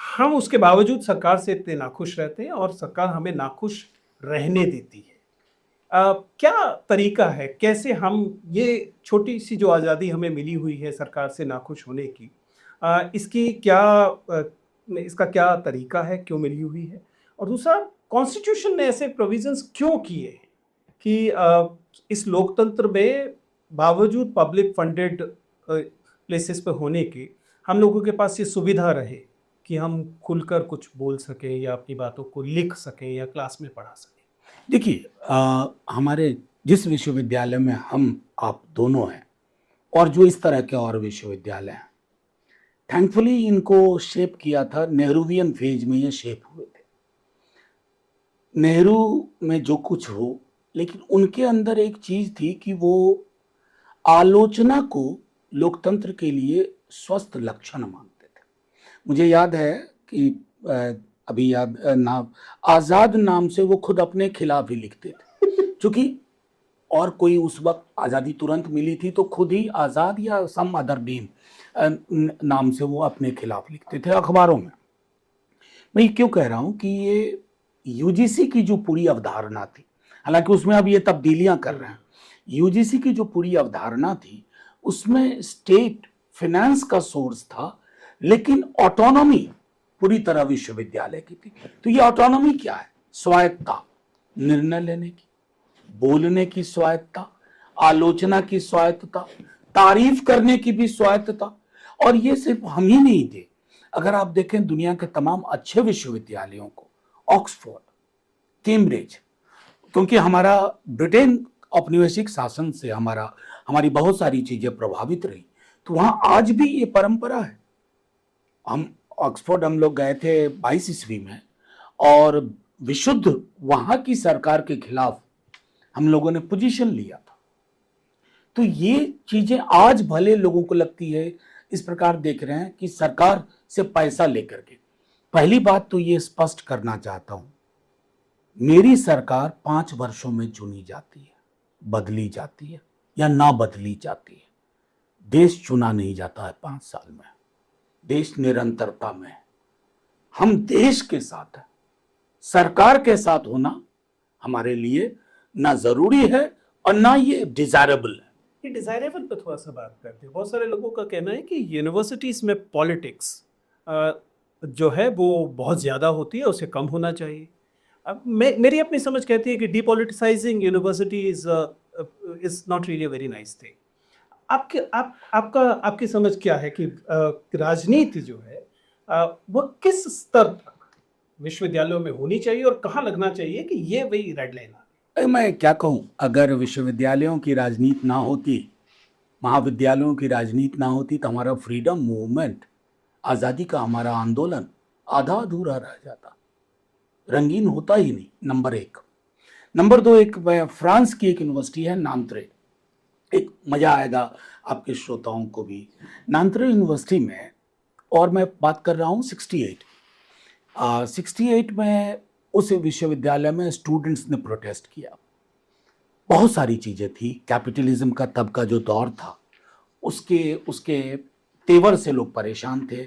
हम उसके बावजूद सरकार से इतने नाखुश रहते हैं और सरकार हमें नाखुश रहने देती है। क्या तरीका है, कैसे हम ये छोटी सी जो आज़ादी हमें मिली हुई है सरकार से नाखुश होने की, इसका क्या तरीका है, क्यों मिली हुई है? और दूसरा, कॉन्स्टिट्यूशन ने ऐसे प्रोविजंस क्यों किए हैं कि इस लोकतंत्र में बावजूद पब्लिक फंडेड प्लेसेस पे होने के हम लोगों के पास ये सुविधा रहे कि हम खुलकर कुछ बोल सकें या अपनी बातों को लिख सकें या क्लास में पढ़ा सकें? देखिए, हमारे जिस विश्वविद्यालय में हम आप दोनों हैं और जो इस तरह के और विश्वविद्यालय हैं, थैंकफुली इनको शेप किया था नेहरूवियन फेज में, ये शेप हुए थे। नेहरू में जो कुछ हो, लेकिन उनके अंदर एक चीज थी कि वो आलोचना को लोकतंत्र के लिए स्वस्थ लक्षण मानते थे। मुझे याद है कि अभी याद नाम आज़ाद नाम से वो खुद अपने खिलाफ ही लिखते थे, क्योंकि और कोई उस वक्त आज़ादी तुरंत मिली थी तो खुद ही आज़ाद या सम अदर नेम नाम से वो अपने खिलाफ लिखते थे अखबारों में। मैं ये क्यों कह रहा हूँ कि ये यूजीसी की जो पूरी अवधारणा थी, हालांकि उसमें अब ये तब्दीलियां कर रहे हैं, यूजीसी की जो पूरी अवधारणा थी उसमें स्टेट फाइनेंस का सोर्स था, लेकिन ऑटोनॉमी पूरी तरह विश्वविद्यालय की थी। तो ये ऑटोनॉमी क्या है? स्वायत्तता, निर्णय लेने की, बोलने की स्वायत्तता, आलोचना की स्वायत्तता, तारीफ करने की भी स्वायत्तता। और ये सिर्फ हम ही नहीं थे, अगर आप देखें दुनिया के तमाम अच्छे विश्वविद्यालयों को, ऑक्सफोर्ड, कैम्ब्रिज, क्योंकि हमारा ब्रिटेन औपनिवेशिक शासन से हमारी बहुत सारी चीजें प्रभावित रही, तो वहां आज भी ये परंपरा है। ऑक्सफोर्ड हम लोग गए थे 22 ईस्वी में, और विशुद्ध वहां की सरकार के खिलाफ हम लोगों ने पोजीशन लिया था। तो ये चीजें आज भले लोगों को लगती है, इस प्रकार देख रहे हैं कि सरकार से पैसा लेकर के। पहली बात तो ये स्पष्ट करना चाहता हूं, मेरी सरकार 5 वर्षों में चुनी जाती है, बदली जाती है या ना बदली जाती है। देश चुना नहीं जाता है 5 साल में, देश निरंतरता में है। हम देश के साथ हैं, सरकार के साथ होना हमारे लिए ना जरूरी है और ना ये डिजायरेबल है। ये डिजायरेबल पे थोड़ा सा बात करते हैं। बहुत सारे लोगों का कहना है कि यूनिवर्सिटीज़ में पॉलिटिक्स जो है वो बहुत ज़्यादा होती है, उसे कम होना चाहिए। अब मेरी अपनी समझ कहती है कि depoliticising university is not really very nice thing. आपकी समझ क्या है कि राजनीति जो है वो किस स्तर तक विश्वविद्यालयों में होनी चाहिए और कहाँ लगना चाहिए कि ये वही रेड लाइन है? मैं क्या कहूँ, अगर विश्वविद्यालयों की राजनीति ना होती, महाविद्यालयों की राजनीति ना होती, तो हमारा फ्रीडम मूवमेंट, आज़ादी का हमारा आंदोलन आधा अधूरा रह जाता, रंगीन होता ही नहीं। नंबर 1। नंबर 2, एक फ्रांस की एक यूनिवर्सिटी है नांत्रे, एक मज़ा आएगा आपके श्रोताओं को भी। नांत्रे यूनिवर्सिटी में, और मैं बात कर रहा हूँ 68 में उस विश्वविद्यालय में स्टूडेंट्स ने प्रोटेस्ट किया। बहुत सारी चीजें थी। कैपिटलिज्म का तब का जो दौर था उसके उसके तेवर से लोग परेशान थे।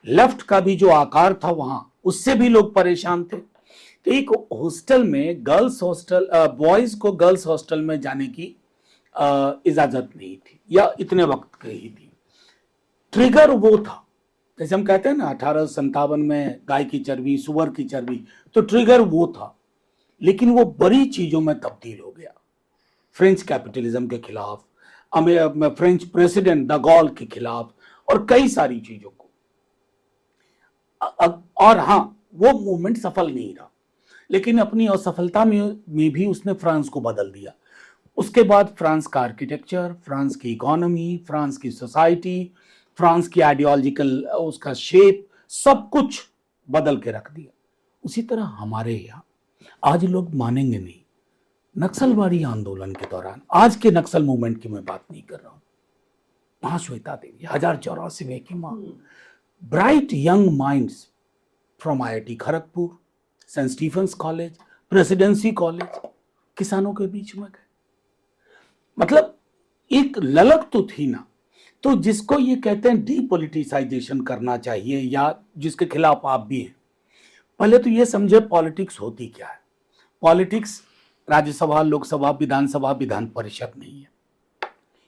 लेफ्ट का भी जो आकार था वहां, उससे भी लोग परेशान थे। तो एक हॉस्टल में गर्ल्स हॉस्टल, बॉयज को गर्ल्स हॉस्टल में जाने की इजाजत नहीं थी, या इतने वक्त की ही थी। ट्रिगर वो था, जैसे हम कहते हैं ना 1857 में गाय की चर्बी, सुअर की चर्बी, तो ट्रिगर वो था। लेकिन वो बड़ी चीजों में तब्दील हो गया। फ्रेंच कैपिटलिज्म के खिलाफ, फ्रेंच प्रेसिडेंट द गॉल के खिलाफ, और कई सारी चीजों को। और हाँ, वो मूवमेंट सफल नहीं रहा, लेकिन अपनी असफलता में भी उसने फ्रांस को बदल दिया। उसके बाद फ्रांस का आर्किटेक्चर, फ्रांस की इकोनॉमी, फ्रांस की सोसाइटी, फ्रांस की आइडियोलॉजिकल उसका शेप, सब कुछ बदल के रख दिया। उसी तरह हमारे यहाँ आज लोग मानेंगे नहीं, नक्सलवादी आंदोलन के दौरान, आज के नक्सल मूवमेंट की मैं बात नहीं कर रहा हूं, महाश्वेता देवी 1084 की मां, bright young minds from IIT Kharagpur, saint Stephen's college, Presidency college, किसानों के बीच में गए। मतलब एक ललक तो थी ना। तो जिसको ये कहते हैं डीपोलिटिसाइजेशन करना चाहिए, या जिसके खिलाफ आप भी हैं, पहले तो ये समझे पॉलिटिक्स होती क्या है। पॉलिटिक्स राज्यसभा, लोकसभा, विधानसभा, विधान परिषद नहीं है,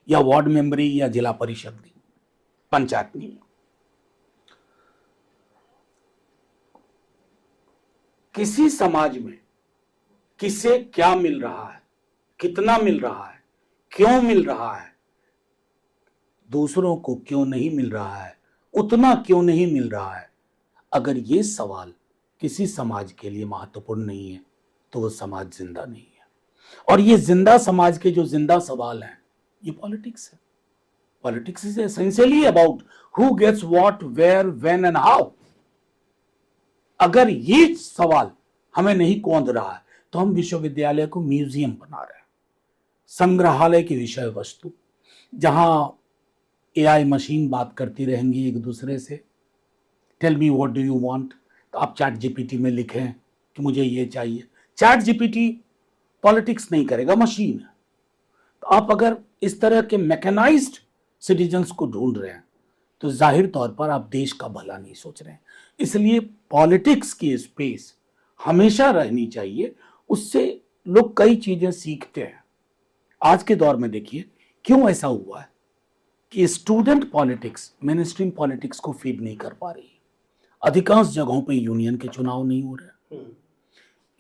या वार्ड मेंबरी, या जिला परिषद नहीं, पंचायत नहीं है। किसी समाज में किसे क्या मिल रहा है, कितना मिल रहा है, क्यों मिल रहा है, दूसरों को क्यों नहीं मिल रहा है, उतना क्यों नहीं मिल रहा है, अगर ये सवाल किसी समाज के लिए महत्वपूर्ण नहीं है तो वो समाज जिंदा नहीं है। और ये जिंदा समाज के जो जिंदा सवाल हैं, ये पॉलिटिक्स है। Politics is essentially about who gets what, where, when and how. अगर ये सवाल हमें नहीं कौंध रहा है तो हम विश्वविद्यालय को म्यूजियम बना रहे हैं, संग्रहालय की विषय वस्तु, जहां AI मशीन बात करती रहेंगी एक दूसरे से, tell me what do you want, तो आप चैट GPT में लिखें कि मुझे ये चाहिए। चैट GPT पॉलिटिक्स नहीं करेगा, मशीन है। तो आप अगर इस तरह के मैकेनाइज्ड सिटीजन्स को ढूंढ रहे हैं तो जाहिर तौर पर आप देश का भला नहीं सोच रहे हैं। इसलिए पॉलिटिक्स की स्पेस हमेशा रहनी चाहिए, उससे लोग कई चीजें सीखते हैं। आज के दौर में देखिए क्यों ऐसा हुआ है कि student politics main stream politics को फीड नहीं कर पा रही। अधिकांश जगहों पे यूनियन के चुनाव नहीं हो रहे।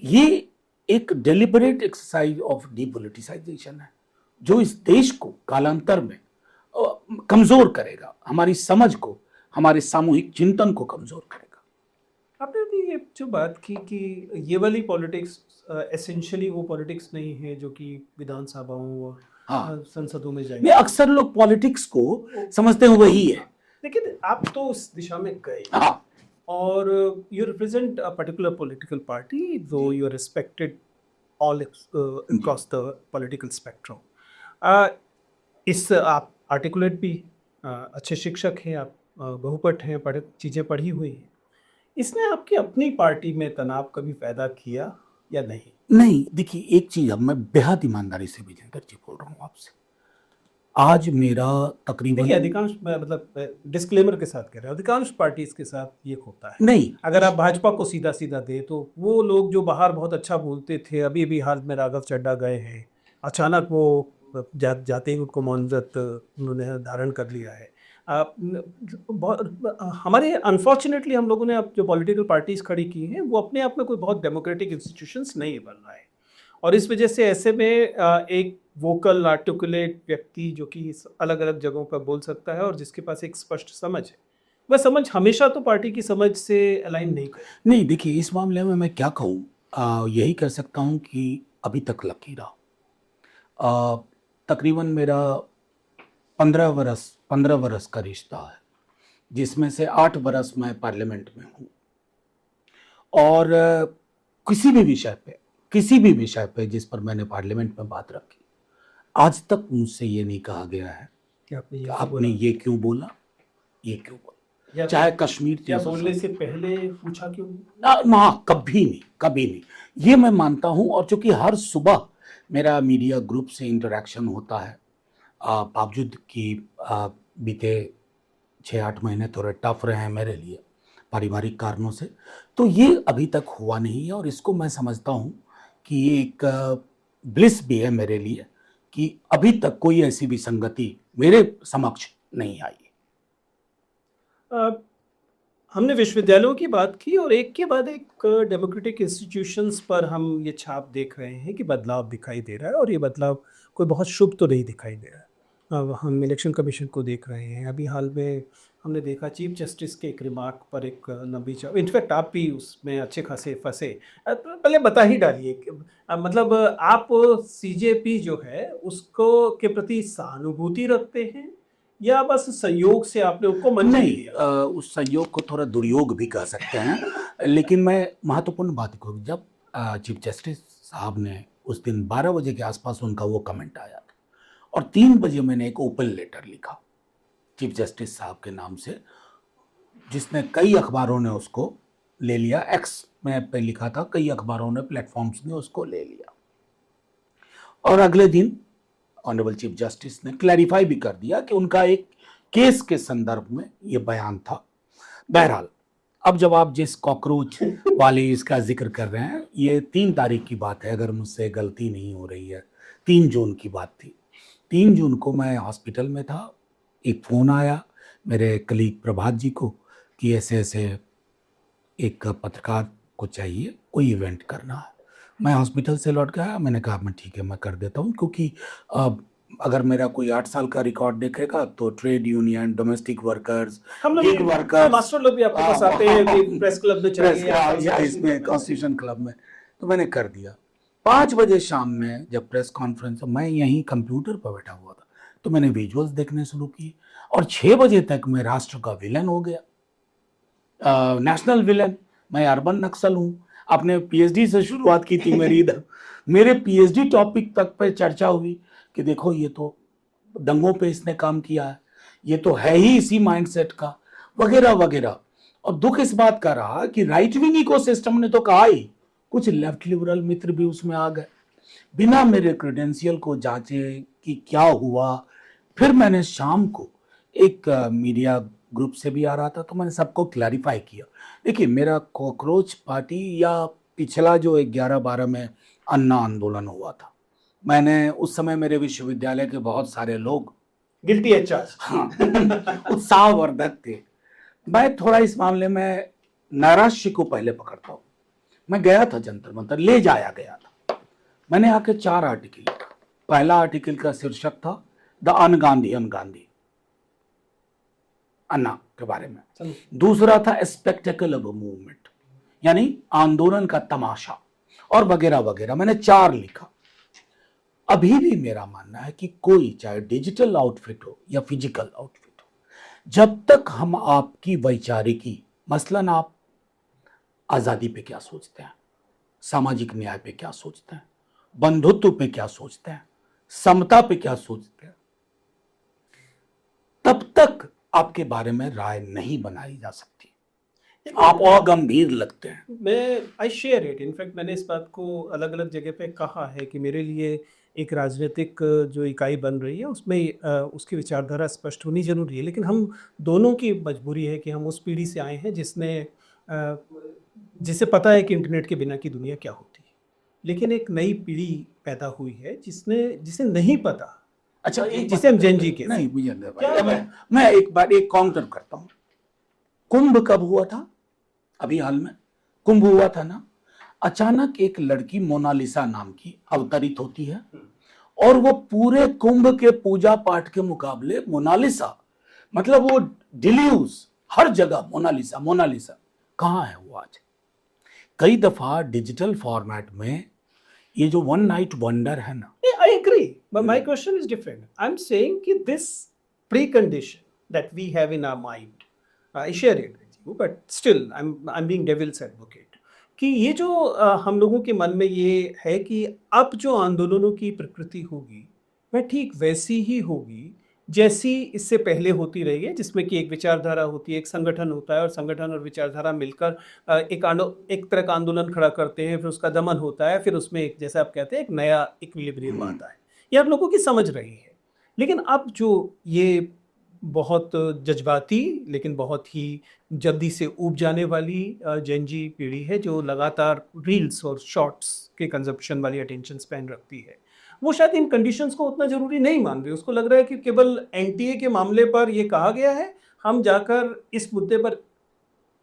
ये एक डेलिबरेट एक्सरसाइज ऑफ डीपोलिटिसाइजेशन है, जो इस देश को कालांतर में कमजोर करेगा, हमारी समझ को, हमारे सामूहिक चिंतन को कमजोर करेगा। आपने अभी ये जो बात की कि ये वाली पॉलिटिक्स एसेंशियली वो पॉलिटिक्स नहीं है जो कि विधानसभाओं और हाँ। संसदों में ये जाएंगे, अक्सर लोग पॉलिटिक्स को समझते हैं वही है। लेकिन आप तो उस दिशा में गए हाँ, और you represent a particular political party, though you are respected all across the political spectrum. इस आप आर्टिकुलेट भी, अच्छे शिक्षक हैं आप, बहुपठ हैं, चीज़ें पढ़ी हुई हैं। इसने आपकी अपनी पार्टी में तनाव कभी पैदा किया या नहीं? नहीं, देखिए एक चीज, अब मैं बेहद ईमानदारी से विजेंद्र जी बोल रहा हूँ आपसे। आज मेरा तकरीबन, देखिए अधिकांश, मतलब डिस्क्लेमर के साथ कह रहे हैं, अधिकांश पार्टीज के साथ ये होता है। नहीं, अगर आप भाजपा को सीधा सीधा दे तो वो लोग जो बाहर बहुत अच्छा बोलते थे, अभी भी हाल में राघव चड्ढा गए हैं, अचानक वो जाते ही उनको मौनव्रत उन्होंने धारण कर लिया है। हमारे अनफॉर्चुनेटली हम लोगों ने अब जो पॉलिटिकल पार्टीज खड़ी की हैं वो अपने आप में कोई बहुत डेमोक्रेटिक इंस्टीट्यूशंस नहीं बन रहा है, और इस वजह से ऐसे में एक वोकल आर्टिकुलेट व्यक्ति जो कि अलग अलग जगहों पर बोल सकता है और जिसके पास एक स्पष्ट समझ है, वह समझ हमेशा तो पार्टी की समझ से अलाइन नहीं करे। नहीं, देखिए इस मामले में मैं क्या कहूँ, यही कह सकता हूँ कि अभी तक लकी रहा। तकरीबन मेरा 15 बरस का रिश्ता है, जिसमें से 8 बरस मैं पार्लियामेंट में हूँ, और किसी भी विषय पे जिस पर मैंने पार्लियामेंट में बात रखी, आज तक मुझसे ये नहीं कहा गया है कि आपने ये क्यों बोला, ये क्यों बोला। या चाहे कश्मीर या बोलने से पहले पूछा क्यों? हाँ, कभी नहीं। ये मैं मानता हूं, और चूंकि हर सुबह मेरा मीडिया ग्रुप से इंटरेक्शन होता है, बावजूद कि बीते 6-8 महीने थोड़े टफ रहे हैं मेरे लिए पारिवारिक कारणों से, तो ये अभी तक हुआ नहीं है और इसको मैं समझता हूँ कि ये एक ब्लिस भी है मेरे लिए कि अभी तक कोई ऐसी विसंगति मेरे समक्ष नहीं आई। अ, हमने विश्वविद्यालयों की बात की और एक के बाद एक डेमोक्रेटिक इंस्टीट्यूशंस पर हम ये छाप देख रहे हैं कि बदलाव दिखाई दे रहा है और ये बदलाव कोई बहुत शुभ तो नहीं दिखाई दे रहा है। अब हम इलेक्शन कमीशन को देख रहे हैं, अभी हाल में हमने देखा चीफ जस्टिस के एक रिमार्क पर एक लंबी इनफैक्ट आप भी उसमें अच्छे खासे फंसे। पहले बता ही डालिए कि मतलब आप सीजेपी जो है उसको के प्रति सहानुभूति रखते हैं या बस संयोग से आपने उनको मन नहीं नहीं, लिया? उस संयोग को थोड़ा दुर्योग भी कह सकते हैं, लेकिन मैं महत्वपूर्ण बात को, जब चीफ जस्टिस साहब ने उस दिन 12 बजे के आसपास उनका वो कमेंट आया और 3 बजे मैंने एक ओपन लेटर लिखा चीफ जस्टिस साहब के नाम से, जिसने कई अखबारों ने उसको ले लिया, एक्स में पे लिखा था, कई अखबारों ने, प्लेटफॉर्म्स ने उसको ले लिया और अगले दिन ऑनरेबल चीफ जस्टिस ने क्लैरिफाई भी कर दिया कि उनका एक केस के संदर्भ में ये बयान था। बहरहाल, अब जब आप जिस कॉकरोच वाले इसका जिक्र कर रहे हैं, ये 3 तारीख की बात है, अगर मुझसे गलती नहीं हो रही है, 3 जून की बात थी। 3 जून को मैं हॉस्पिटल में था, एक फ़ोन आया मेरे कलीग प्रभात जी को कि ऐसे ऐसे एक पत्रकार को चाहिए, कोई इवेंट करना है। मैं हॉस्पिटल से लौट गया, मैंने कहा मैं ठीक है, मैं कर देता हूँ, क्योंकि अगर मेरा कोई 8 साल का रिकॉर्ड देखेगा तो ट्रेड यूनियन, डोमेस्टिक वर्कर्स, हम लोग गिग वर्कर्स, मास्टर लोग भी आपके पास आते हैं कि प्रेस क्लब में चलिए या इसमें कॉन्स्टिट्यूशन क्लब में, तो मैंने कर दिया। 5 बजे शाम में जब प्रेस कॉन्फ्रेंस, मैं यहीं कंप्यूटर पर बैठा हुआ था, तो मैंने विजुअल्स देखने शुरू किए और 6 बजे तक मैं राष्ट्र का विलन हो गया, नेशनल विलन। मैं अर्बन नक्सल हूँ, आपने पीएचडी से शुरुआत की थी मेरी इधर, मेरे पीएचडी टॉपिक तक पे चर्चा हुई कि देखो ये तो दंगों पे इसने काम किया है, ये तो है ही इसी माइंडसेट का, वगैरह वगैरह। और दुख इस बात का रहा कि राइट विंग इकोसिस्टम ने तो कहा ही, कुछ लेफ्ट लिबरल मित्र भी उसमें आ गए बिना मेरे क्रेडेंशियल को जांचे कि क्या हुआ। फिर मैंने शाम को एक मीडिया ग्रुप से भी आ रहा था, तो मैंने सबको क्लैरिफाई किया। देखिए, मेरा कॉकरोच पार्टी या पिछला जो 11-12 में अन्ना आंदोलन हुआ था, मैंने उस समय मेरे विश्वविद्यालय के बहुत सारे लोग गिल्टी एज चार्ज हाँ उत्साहवर्धक थे। मैं थोड़ा इस मामले में नैराश्य को पहले पकड़ता हूँ। मैं गया था जंतर मंतर, ले जाया गया था, मैंने आके 4 आर्टिकल लिखा। पहला आर्टिकल का शीर्षक था द अनगांधीयन गांधी, अन्ना के बारे में। दूसरा था स्पेक्टेकल ऑफ मूवमेंट, यानी आंदोलन का तमाशा, और वगैरह वगैरह। मैंने 4 लिखा। अभी भी मेरा मानना है कि कोई, चाहे डिजिटल आउटफिट हो या फिजिकल आउटफिट हो, जब तक हम आपकी वैचारिकी, मसलन आप आजादी पे क्या सोचते हैं, सामाजिक न्याय पे क्या सोचते हैं, बंधुत्व पे क्या सोचते हैं, समता पे क्या सोचते हैं, तब तक आपके बारे में राय नहीं बनाई जा सकती। आप अगंभीर लगते हैं। मैं आई शेयर इट। इनफैक्ट मैंने इस बात को अलग अलग जगह पे कहा है कि मेरे लिए एक राजनीतिक जो इकाई बन रही है उसमें उसकी विचारधारा स्पष्ट होनी जरूरी है, लेकिन हम दोनों की मजबूरी है कि हम उस पीढ़ी से आए हैं जिसे पता है कि इंटरनेट के बिना की दुनिया क्या होती है, लेकिन एक नई पीढ़ी पैदा हुई है जिसे नहीं पता। अच्छा, जिसे हम जेन जी के नहीं, विजेंद्र भाई, मैं एक बार एक काउंटर करता हूँ। कुंभ कब हुआ था? अभी हाल में कुंभ हुआ था ना। अचानक एक लड़की मोनालिसा नाम की अवतरित होती है और वो पूरे कुंभ के पूजा पाठ के मुकाबले मोनालिसा, मतलब वो डिल्यूज, हर जगह मोनालिसा मोनालिसा। कहाँ है वो आज? कई दफा डिजिटल फॉर्मेट में ये जो वन नाइट वंडर है ना, I agree, but my question is different. I'm saying कि this precondition that we have in our mind, I share it with you, but still I'm being devil's advocate. कि ये जो हम लोगों के मन में ये है कि अब जो आंदोलनों की प्रकृति होगी वह ठीक वैसी ही होगी जैसी इससे पहले होती रही है, जिसमें कि एक विचारधारा होती है, एक संगठन होता है और संगठन और विचारधारा मिलकर एक तरह का आंदोलन खड़ा करते हैं, फिर उसका दमन होता है, फिर उसमें एक, जैसे आप कहते हैं, एक नया इक्विलिब्रियम आता है। ये आप लोगों की समझ रही है। लेकिन अब जो ये बहुत जज्बाती लेकिन बहुत ही जल्दी से ऊब जाने वाली जेन जी पीढ़ी है, जो लगातार रील्स और शॉर्ट्स के कंजप्शन वाली अटेंशन स्पैन रखती है, वो शायद इन कंडीशंस को उतना जरूरी नहीं मान रही। उसको लग रहा है कि केवल एनटीए के मामले पर ये कहा गया है, हम जाकर इस मुद्दे पर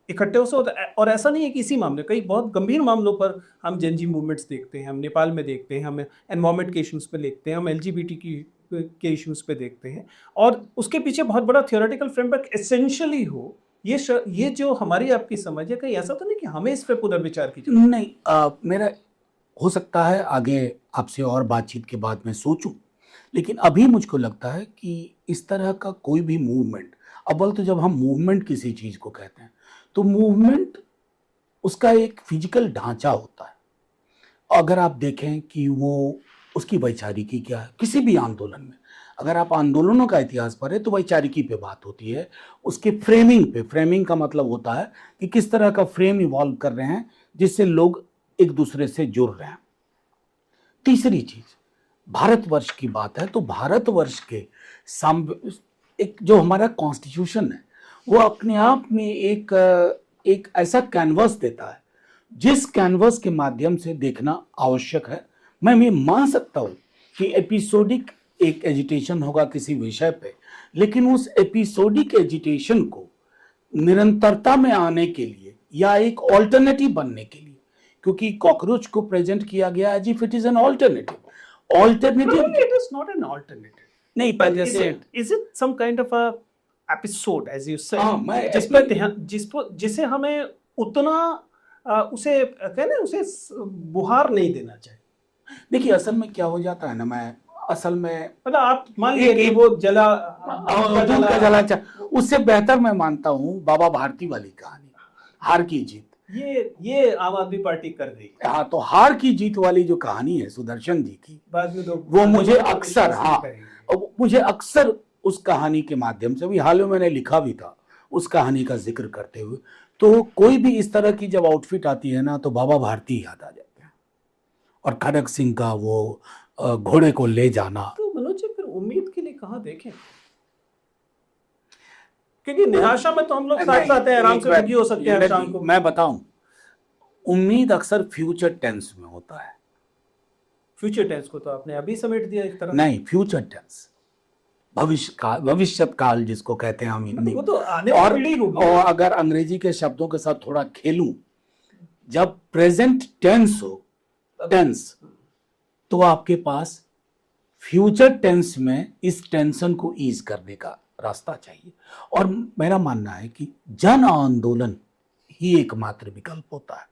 इकट्ठे हो सकते। और ऐसा नहीं है कि इसी मामले, कई बहुत गंभीर मामलों पर हम जेन जी मूवमेंट्स देखते हैं, हम नेपाल में देखते हैं, हम एनवायरमेंट के इश्यूज़ पे देखते हैं, हम एलजीबीटी के इश्यूज़ पे देखते हैं, और उसके पीछे बहुत बड़ा थियोरेटिकल फ्रेमवर्क एसेंशियली हो। ये जो हमारी आपकी समझ है, कहीं ऐसा तो नहीं कि हमें इस पर पुनर्विचार की जरूरत नहीं, मेरा हो सकता है आगे आपसे और बातचीत के बाद मैं सोचूं, लेकिन अभी मुझको लगता है कि इस तरह का कोई भी मूवमेंट, अव्वल तो जब हम मूवमेंट किसी चीज़ को कहते हैं तो मूवमेंट उसका एक फिजिकल ढांचा होता है। अगर आप देखें कि वो उसकी वैचारिकी क्या है, किसी भी आंदोलन में अगर आप आंदोलनों का इतिहास पढ़ें तो वैचारिकी पे बात होती है, उसके फ्रेमिंग पे। फ्रेमिंग का मतलब होता है कि किस तरह का फ्रेम इवॉल्व कर रहे हैं जिससे लोग एक दूसरे से जुड़ रहे हैं। तीसरी चीज, भारतवर्ष की बात है तो भारतवर्ष के एक जो हमारा कॉन्स्टिट्यूशन है वो अपने आप में एक ऐसा कैनवस देता है जिस कैनवस के माध्यम से देखना आवश्यक है। मैं ये मान सकता हूँ कि एपिसोडिक एक एजिटेशन होगा किसी विषय पे, लेकिन उस एपिसोडिक एजिटेशन को निरंतरता में आने के लिए या एक ऑल्टरनेटिव बनने के लिए, क्योंकि कॉकरोच को प्रेजेंट किया गया as if it is an alternative. it is not an alternative. नहीं, पर जैसे is it some kind of a episode as you said, हाँ, मैं जिस पर ध्यान, जिसे हमें उतना उसे कहने उसे बुहार नहीं देना चाहिए। देखिए, असल में क्या हो जाता है ना, मैं असल में मतलब आप मान लीजिए कि वो दूध का जला उससे बेहतर मैं मानता हूँ बाबा भारती वाली कहानी, हार की जीत। ये आम आदमी पार्टी कर रही है। हाँ, तो हार की जीत वाली जो कहानी है सुदर्शन जी की, बाद में वो मुझे अक्सर, हाँ, मुझे अक्सर उस कहानी के माध्यम से, भी हाल में मैंने लिखा भी था उस कहानी का जिक्र करते हुए, तो कोई भी इस तरह की जब आउटफिट आती है ना तो बाबा भारती याद आ जाते हैं, और खड़क सिंह का वो घोड़े को ले जाना। तो मनोज जी, फिर उम्मीद के लिए कहाँ देखें? क्योंकि निराशा में तो हम लोग साथ साथ हैं, आराम से दुखी हो सकते हैं शाम को। मैं बताऊं, उम्मीद अक्सर फ्यूचर टेंस में होता है। फ्यूचर टेंस को तो आपने अभी समेट दिया एक तरह। नहीं, फ्यूचर टेंस भविष्य काल जिसको कहते हैं हम हिंदी, वो तो आने वाली पीढ़ी होगी। और अगर अंग्रेजी के शब्दों के साथ थोड़ा खेलूं, जब प्रेजेंट टेंस हो टेंस, तो आपके पास फ्यूचर टेंस में इस टेंशन को ईज करने का रास्ता चाहिए। और मेरा मानना है कि जन आंदोलन ही एकमात्र विकल्प होता है।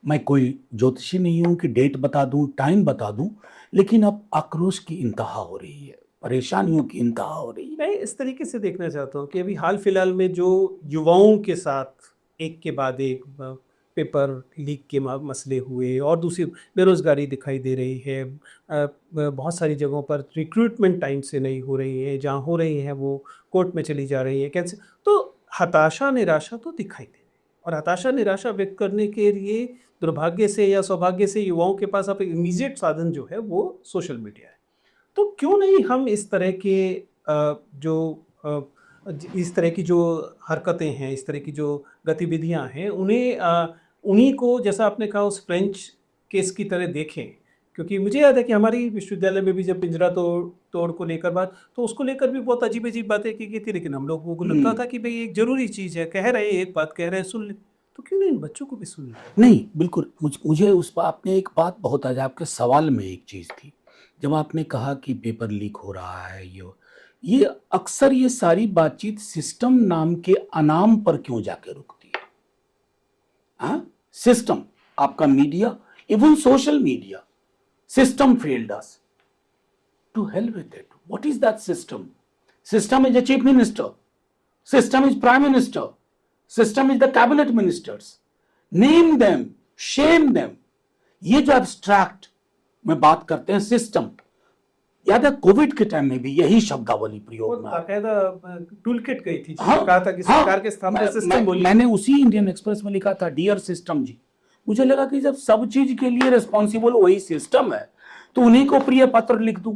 मैं कोई ज्योतिषी नहीं हूं कि डेट बता दूं, टाइम बता दूं, लेकिन अब आक्रोश की इंतहा हो रही है, परेशानियों की इंतहा हो रही है। मैं इस तरीके से देखना चाहता हूँ कि अभी हाल फिलहाल में जो युवाओं के साथ एक के बाद एक पेपर लीक के मसले हुए, और दूसरी बेरोज़गारी दिखाई दे रही है, बहुत सारी जगहों पर रिक्रूटमेंट टाइम से नहीं हो रही है, जहाँ हो रही है वो कोर्ट में चली जा रही है, कैसे, तो हताशा निराशा तो दिखाई दे रही है। और हताशा निराशा व्यक्त करने के लिए दुर्भाग्य से या सौभाग्य से युवाओं के पास अब इमीडिएट साधन जो है वो सोशल मीडिया है। तो क्यों नहीं हम इस तरह के इस तरह की जो हरकतें हैं, इस तरह की जो गतिविधियां हैं, उन्हीं को, जैसा आपने कहा, उस फ्रेंच केस की तरह देखें। क्योंकि मुझे याद है कि हमारी विश्वविद्यालय में भी जब पिंजरा तोड़ को लेकर बात, तो उसको लेकर भी बहुत अजीब अजीब बातें की गई थी, लेकिन हम लोगों को लगता था कि भाई एक जरूरी चीज़ है, कह रहे हैं एक बात, कह रहे हैं सुन ले, तो क्यों नहीं इन बच्चों को भी सुन ले? नहीं, बिल्कुल। मुझे उस पर आपने एक बात बहुत आज आपके सवाल में एक चीज़ थी, जब आपने कहा कि पेपर लीक हो रहा है, ये अक्सर ये सारी बातचीत सिस्टम नाम के अनाम पर क्यों जाके रुकती है? हाँ, सिस्टम, आपका media, even social media, system failed us. To hell with it. What is that system? System is the chief minister. System is prime minister. System is the cabinet ministers. Name them. Shame them. ये जो abstract में बात करते हैं system, याद है Covid के time में भी यही शब्दावली वो प्रयोग में आई। बाकायदा टूल किट गई थी, हाँ, कहा था कि हाँ, सरकार के सामने सिस्टम बोली। मैंने उसी इंडियन एक्सप्रेस में लिखा था डियर सिस्टम जी। मुझे लगा कि जब सब चीज के लिए रिस्पॉन्सिबल वही सिस्टम है तो उन्हीं को प्रिय पत्र लिख दूं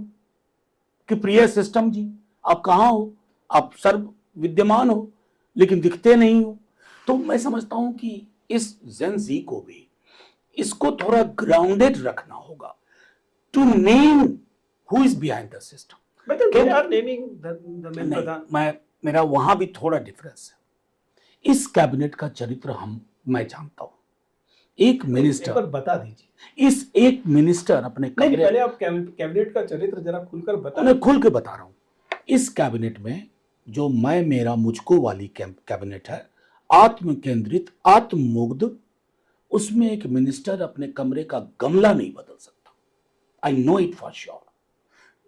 कि प्रिय सिस्टम जी आप कहाँ हो, आप सर्व विद्यमान हो लेकिन दिखते नहीं हो। तो मैं समझता हूं कि इस जेन जी को भी इसको थोड़ा ग्राउंडेड रखना होगा to name who is behind the system. But then they are naming the main नहीं, प्रधान। मेरा वहां भी थोड़ा डिफरेंस है। इस कैबिनेट का चरित्र मैं जानता हूं। एक एक मिनिस्टर, बार बता दीजिए। इस एक मिनिस्टर अपने नहीं, कमरे, पहले आप कैबिनेट का चरित्र जरा खुलकर बता। मैं खुल के बता रहा हूं। इस कैबिनेट में जो मैं मेरा मुझको वाली कैबिनेट है, आत्म केंद्रित आत्ममुग्ध, उसमें एक मिनिस्टर अपने कमरे का गमला नहीं बदल सकता। I know it for sure.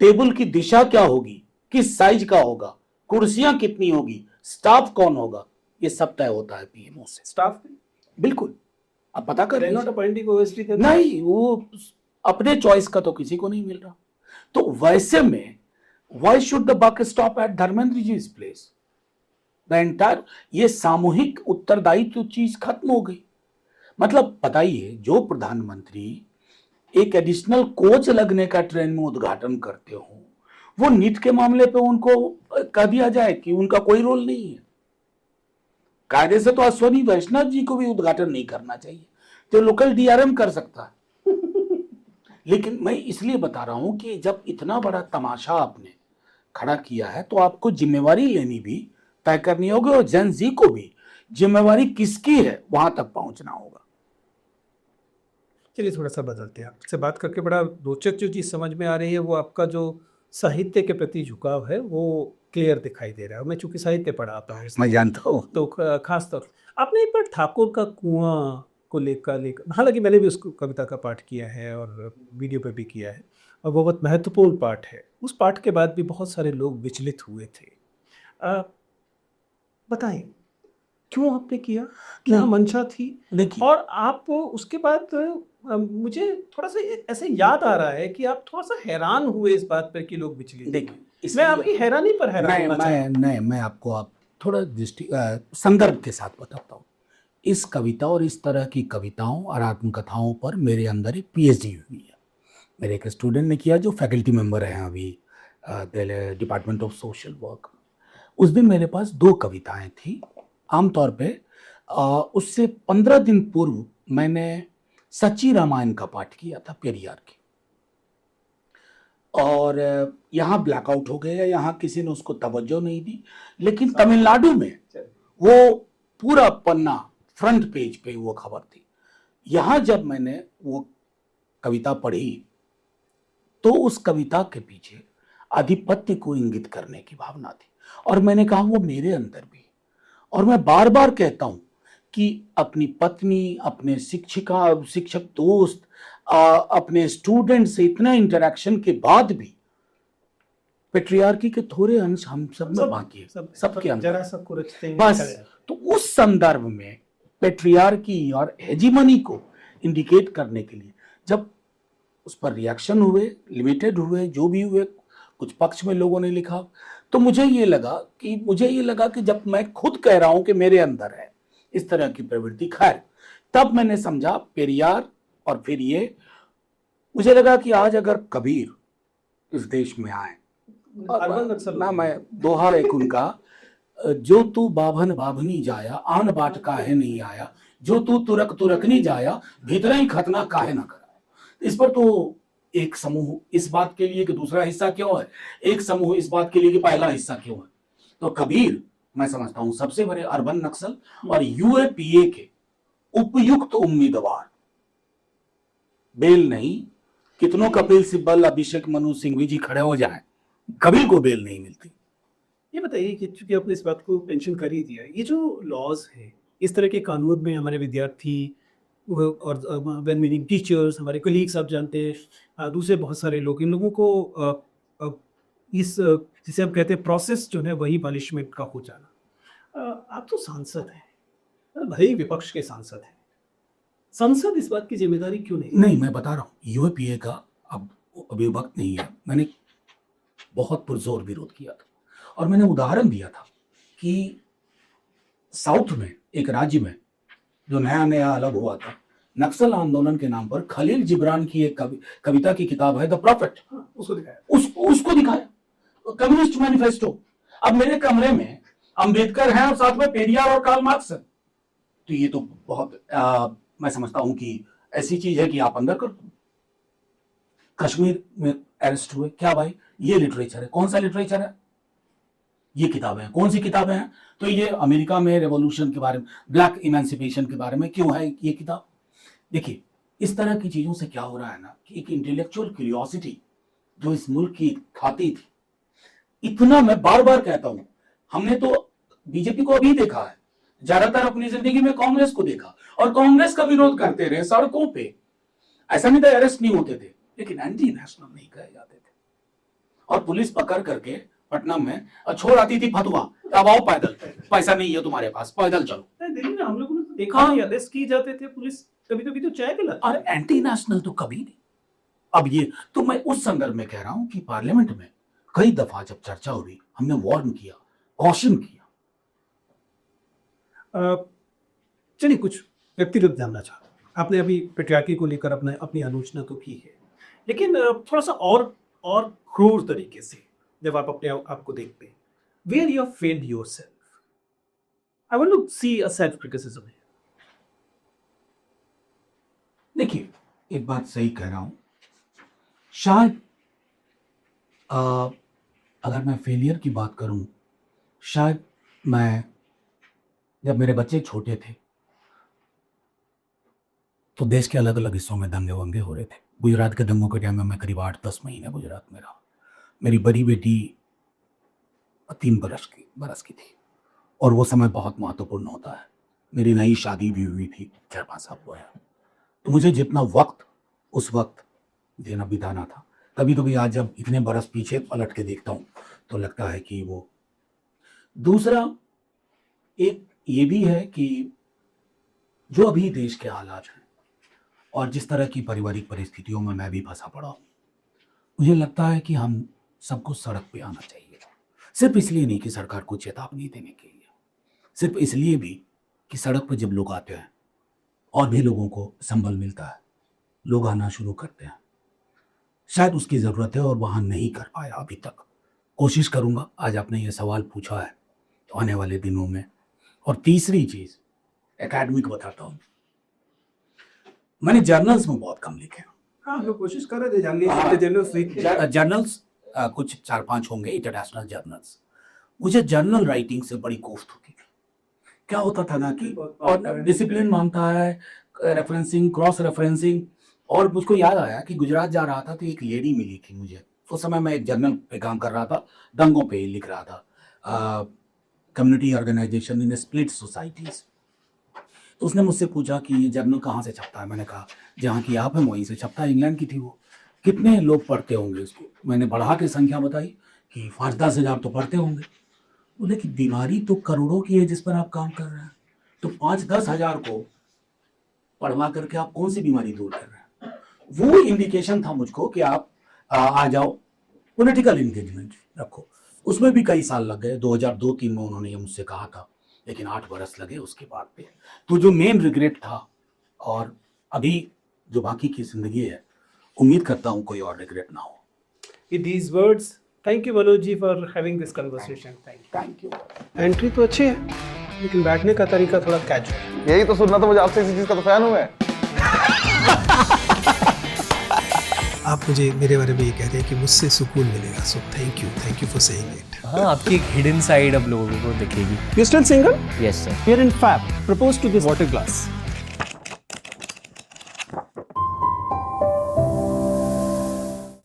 Table की दिशा क्या होगी, किस साइज का होगा, कुर्सियां कितनी होगी, स्टाफ कौन होगा, ये सब तय होता है पीएमओ से। स्टाफ बिल्कुल, आप पता कर नॉट अपॉइंटिंग ओएसडी थे। नहीं, वो अपने चॉइस का तो किसी को नहीं मिल रहा। तो वैसे में why should the buck stop at Dharmendra ji place? The entire ये सामूहिक उत्तरदायित्व चीज खत्म हो गई। मतलब बताइए, जो प्रधानमंत्री एक एडिशनल कोच लगने का ट्रेन में उद्घाटन करते हो, वो नीट के मामले पे उनको कह दिया जाए कि उनका कोई रोल नहीं है। कायदे से तो अश्वनी वैष्णव जी को भी उद्घाटन नहीं करना चाहिए, जो लोकल डीआरएम कर सकता है। लेकिन मैं इसलिए बता रहा हूं कि जब इतना बड़ा तमाशा आपने खड़ा किया है तो आपको जिम्मेवारी लेनी भी तय करनी होगी, और जेन जी को भी जिम्मेवारी किसकी है वहां तक पहुंचना होगा। चलिए थोड़ा सा बदलते हैं। आपसे बात करके बड़ा रोचक जो चीज़ समझ में आ रही है वो आपका जो साहित्य के प्रति झुकाव है वो क्लियर दिखाई दे रहा है। मैं चूंकि साहित्य पढ़ाता हूँ मैं जानता हूँ। तो खास तौर आपने एक बार ठाकुर का कुआं को लेकर, हालांकि मैंने भी उस कविता का पाठ किया है और वीडियो पे भी किया है और वो बहुत महत्वपूर्ण पाठ है। उस पाठ के बाद भी बहुत सारे लोग विचलित हुए थे। बताएं क्यों आपने किया, क्या मंशा थी? देखिए, और आप उसके बाद मुझे थोड़ा सा ऐसे याद आ रहा है कि आप थोड़ा सा हैरान हुए इस बात पर कि लोग विचलित। देखिए, मैं आपकी हैरानी पर हैरान होना चाहता हूं। मैं आपको आप थोड़ा संदर्भ के साथ बताता हूँ। इस कविता और इस तरह की कविताओं और आत्मकथाओं पर मेरे अंदर एक पीएचडी हुई है। मेरे एक स्टूडेंट ने किया जो फैकल्टी मेंबर हैं अभी डिपार्टमेंट ऑफ सोशल वर्क। उस दिन मेरे पास 2 कविताएं थी। आमतौर पे उससे 15 दिन पूर्व मैंने सच्ची रामायण का पाठ किया था पेरियार की, और यहाँ ब्लैकआउट हो गया, यहाँ किसी ने उसको तवज्जो नहीं दी। लेकिन तमिलनाडु में वो पूरा पन्ना फ्रंट पेज पे वो खबर थी। यहाँ जब मैंने वो कविता पढ़ी तो उस कविता के पीछे आधिपत्य को इंगित करने की भावना थी, और मैंने कहा वो मेरे अंदर भी। और मैं बार बार कहता हूं कि अपनी पत्नी, अपने शिक्षक दोस्त, अपने स्टूडेंट से इतना इंटरेक्शन के बाद भी पेट्रियार्की के थोड़े अंश हम सब में बाकी है, सबके अंदर जरा सा कुरचते हैं। बस। तो उस संदर्भ में पेट्रियार्की और हेजिमनी को इंडिकेट करने के लिए जब उस पर रिएक्शन हुए, लिमिटेड हुए, जो भी हुए, कुछ पक्ष में लोगों ने लिखा, तो मुझे ये लगा कि जब मैं खुद कह रहा हूं कि मेरे अंदर है इस तरह की प्रवृत्ति, खैर तब मैंने समझा पेरियार। और फिर ये मुझे लगा कि आज अगर कबीर इस देश में आए, ना मैं दोहा एक उनका, जो तू बाभन बाभनी जाया आन बाट काहे नहीं आया, जो तू तुरक तुरकनी जाया भीतर ही खतना काहे ना करा। इस पर तो एक समूह इस बात के लिए कि दूसरा हिस्सा क्यों है, एक समूह इस बात के लिए कि पहला हिस्सा क्यों है। तो कबीर मैं समझता हूं सबसे बड़े अर्बन नक्सल और यूएपीए के उपयुक्त उम्मीदवार। बेल नहीं, कितनों कपिल सिब्बल, अभिषेक मनु सिंघवी जी खड़े हो जाएं, कबीर को बेल नहीं मिलती। ये बताइए कि चूंकि आपने इस बात को मेंशन कर ही दिया, ये जो लॉज है, इस तरह के कानून में हमारे विद्यार्थी और व्हेन मीनिंग टीचर्स, हमारे कोलीग्स, आप जानते हैं, दूसरे बहुत सारे लोग, इन लोगों को इस जिसे हम कहते हैं प्रोसेस जो है वही पनिशमेंट का हो जाना। आप तो सांसद हैं, भाई विपक्ष के सांसद हैं, संसद इस बात की जिम्मेदारी क्यों नहीं? नहीं, मैं बता रहा हूँ यूएपीए का अब अभी वक्त नहीं है। मैंने बहुत पुरजोर विरोध किया था। और मैंने उदाहरण दिया था कि साउथ में एक राज्य में जो नया नया अलग हुआ था, नक्सल आंदोलन के नाम पर खलील जिब्रान की एक कविता की किताब है द प्रॉफिट, उसको दिखाया। उसको दिखाया, कम्युनिस्ट मैनिफेस्टो। अब मेरे कमरे में अंबेडकर हैं और साथ में पेरियार और कार्ल मार्क्स है, तो ये तो बहुत मैं समझता हूं कि ऐसी चीज है कि आप अंदर कर। कश्मीर में अरेस्ट हुए, क्या भाई ये लिटरेचर है? कौन सा लिटरेचर है? ये किताबें हैं। कौन सी किताबें हैं? तो ये अमेरिका में रेवोल्यूशन के बारे में, ब्लैक इमेंसिपेशन के बारे में क्यों है ये किताब? देखिए, इस तरह की चीजों से क्या हो रहा है ना कि एक इंटेलेक्चुअल क्यूरियोसिटी जो इस मुल्क की खाती थी, इतना मैं बार बार कहता हूं, हमने तो बीजेपी को अभी देखा है, ज्यादातर अपनी जिंदगी में कांग्रेस को देखा और कांग्रेस का विरोध करते रहे सड़कों पे। ऐसा नहीं था अरेस्ट नहीं होते थे, लेकिन एंटी नेशनल नहीं कहे जाते थे। और पुलिस पकड़ करके पटना में छोड़ आती थी फतवा, अब आओ पैदल, पैसा नहीं है तुम्हारे पास, पैदल चलो। दिल्ली में हम लोगों ने तो देखा नहीं, अरेस्ट किए जाते थे पुलिस, कभी कभी तो चाय पिलाते। और एंटी नेशनल तो कभी नहीं। अब ये तो मैं उस संदर्भ में कह रहा हूं कि पार्लियामेंट में कई दफा जब चर्चा हुई, हमने वार्न किया, कॉशन किया। चलिए, कुछ व्यक्तिगत जानना चाहता हूँ। आपने अभी पेट्रियार्की को लेकर अपनी आलोचना तो की है, लेकिन थोड़ा सा और क्रूर तरीके से जब आप अपने आप को देखते हैं, where you failed yourself, I want to see a self criticism. देखिए, एक बात सही कह रहा हूं, शायद अगर मैं फेलियर की बात करूं, शायद मैं जब मेरे बच्चे छोटे थे तो देश के अलग अलग हिस्सों में दंगे वंगे हो रहे थे। गुजरात के दंगों के टाइम में मैं करीब 8-10 महीने गुजरात में रहा। मेरी बड़ी बेटी 3 बरस की थी और वो समय बहुत महत्वपूर्ण होता है। मेरी नई शादी भी हुई थी, 4-5 साल हुआ है, तो मुझे जितना वक्त उस वक्त देना बिताना था, कभी कभी आज जब इतने बरस पीछे पलट के देखता हूँ तो लगता है कि वो। दूसरा एक ये भी है कि जो अभी देश के हालात हैं और जिस तरह की पारिवारिक परिस्थितियों में मैं भी फंसा पड़ा हूँ, मुझे लगता है कि हम सबको सड़क पे आना चाहिए। सिर्फ इसलिए नहीं कि सरकार को चेतावनी देने के लिए, सिर्फ इसलिए भी कि सड़क पर जब लोग आते हैं और भी लोगों को संबल मिलता है, लोग आना शुरू करते हैं। शायद उसकी ज़रूरत है और वहाँ नहीं कर पाया अभी तक। कोशिश करूँगा, आज आपने ये सवाल पूछा है तो आने वाले दिनों में। और तीसरी चीज़, एकेडमिक बताता हूँ, मैंने जर्नल्स में बहुत कम लिखे। हाँ, लोग कोशिश कर रहे थे जर्नल्स कुछ 4-5 होंगे इंटरनेशनल जर्नल्स। मुझे जर्नल राइटिंग से बड़ी कोफ्त होती थी। क्या होता था ना कि और डिसिप्लिन मांगता है, रेफरेंसिंग, क्रॉस रेफरेंसिंग। और मुझको याद आया कि गुजरात जा रहा था तो एक लेडी मिली थी मुझे। उस समय मैं एक जर्नल पे काम कर रहा था, दंगों पे लिख रहा था, community organization in split societies. तो उसने मुझसे पूछा कि ये जर्नल कहाँ से छपता है। मैंने कहा जहाँ की आप हैं वहीं से छपता है, इंग्लैंड की थी वो। कितने लोग पढ़ते होंगे उसको? मैंने बढ़ा के संख्या बताई कि 5-10 हज़ार तो पढ़ते होंगे। बोले कि बीमारी तो करोड़ों की है जिस पर आप काम कर रहे हैं, तो 5-10 हज़ार को पढ़वा करके आप कौन सी बीमारी दूर कर रहे हैं? वो इंडिकेशन था मुझको कि आप आ जाओ, पॉलिटिकल इंगेजमेंट रखो। उसमें भी कई साल लग गए। 2002-3 में उन्होंने ये मुझसे कहा था, लेकिन 8 बरस लगे उसके बाद पे। तो जो मेन रिग्रेट था और अभी जो बाकी की जिंदगी है, उम्मीद करता हूँ कोई और रिग्रेट ना हो। With these words, thank you Manoj ji for having this conversation. Thank you. Entry तो अच्छी है, लेकिन बैठने का तरीका थोड़ा कैजुअल। यही तो सुनना था मुझे आपसे, इसी चीज का तो फैन हूं मैं। आप मुझे मेरे बारे में ये कह रहे हैं कि मुझसे सुकून मिलेगा, so thank you for saying it. हाँ, आपकी एक हिडन साइड अब लोगों को दिखेगी। You still single? Yes sir. Here in Fab, propose to this water glass.